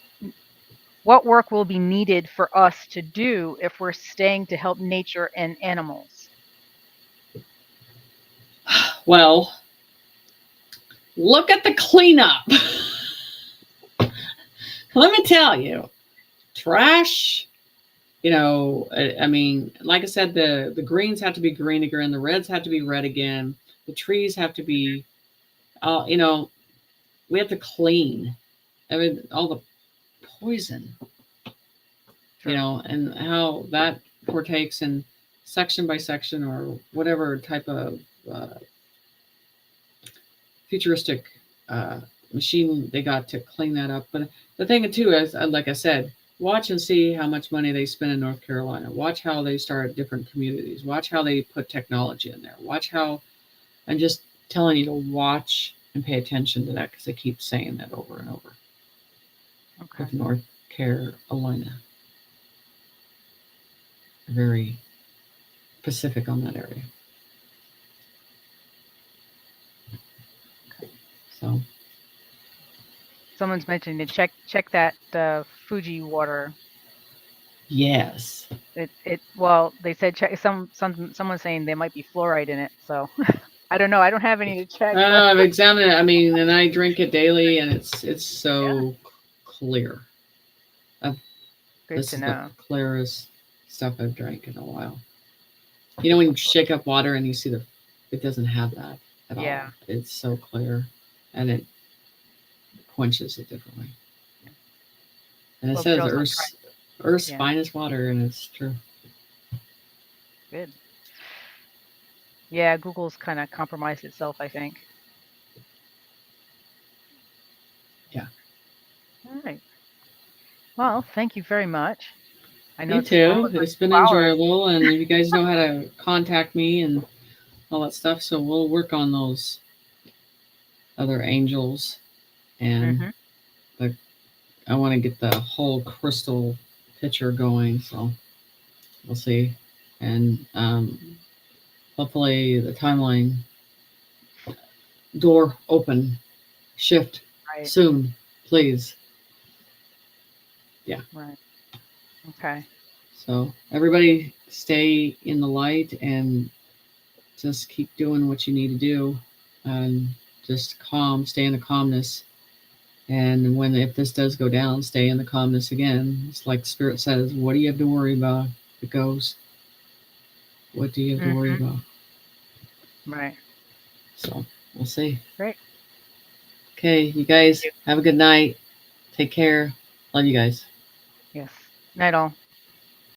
needed for us to do if we're staying to help nature and animals? Well, look at the cleanup. Let me tell you, trash. I mean, like I said, the greens have to be green again, the reds have to be red again, the trees have to be, we have to clean. I mean, all the poison, and how that partakes in section by section or whatever type of futuristic machine they got to clean that up. But the thing too is, like I said, watch and see how much money they spend in North Carolina. Watch how they start different communities. Watch how they put technology in there. Watch how, I'm just telling you to watch and pay attention to that, because they keep saying that over and over. Okay. With North Carolina. Very specific on that area. So Someone's mentioning to check that Fuji water. yes. Well, they said check. Someone's saying there might be fluoride in it. So I don't know. I don't have any to check. But I've examined it. I mean, and I drink it daily, and it's so clear. good This to is know. the clearest stuff I've drank in a while. You know when you shake up water and you see it doesn't have that at Yeah. all. It's so clear, and it quenches it differently. And it Well, says girls, I'll Earth's Yeah. finest water, and it's true. Good. Yeah, Google's kind of compromised itself, I think. Yeah. All right. Well, thank you very much. I know Me it's too. almost like It's been 2 hours. enjoyable, and you guys know how to contact me and all that stuff. So we'll work on those other angels, and Mhm. I want to get the whole crystal picture going. So we'll see, and hopefully the timeline door open shift Right. soon, please. Right. Okay. So everybody stay in the light and just keep doing what you need to do, and just stay in the calmness. And if this does go down, stay in the calmness again. It's like Spirit says, what do you have to worry about? It goes, what do you have to worry Mhm. about? Right. So we'll see. Great. Okay, you guys you. have a good night. Take care. Love you guys. Yes. Night all.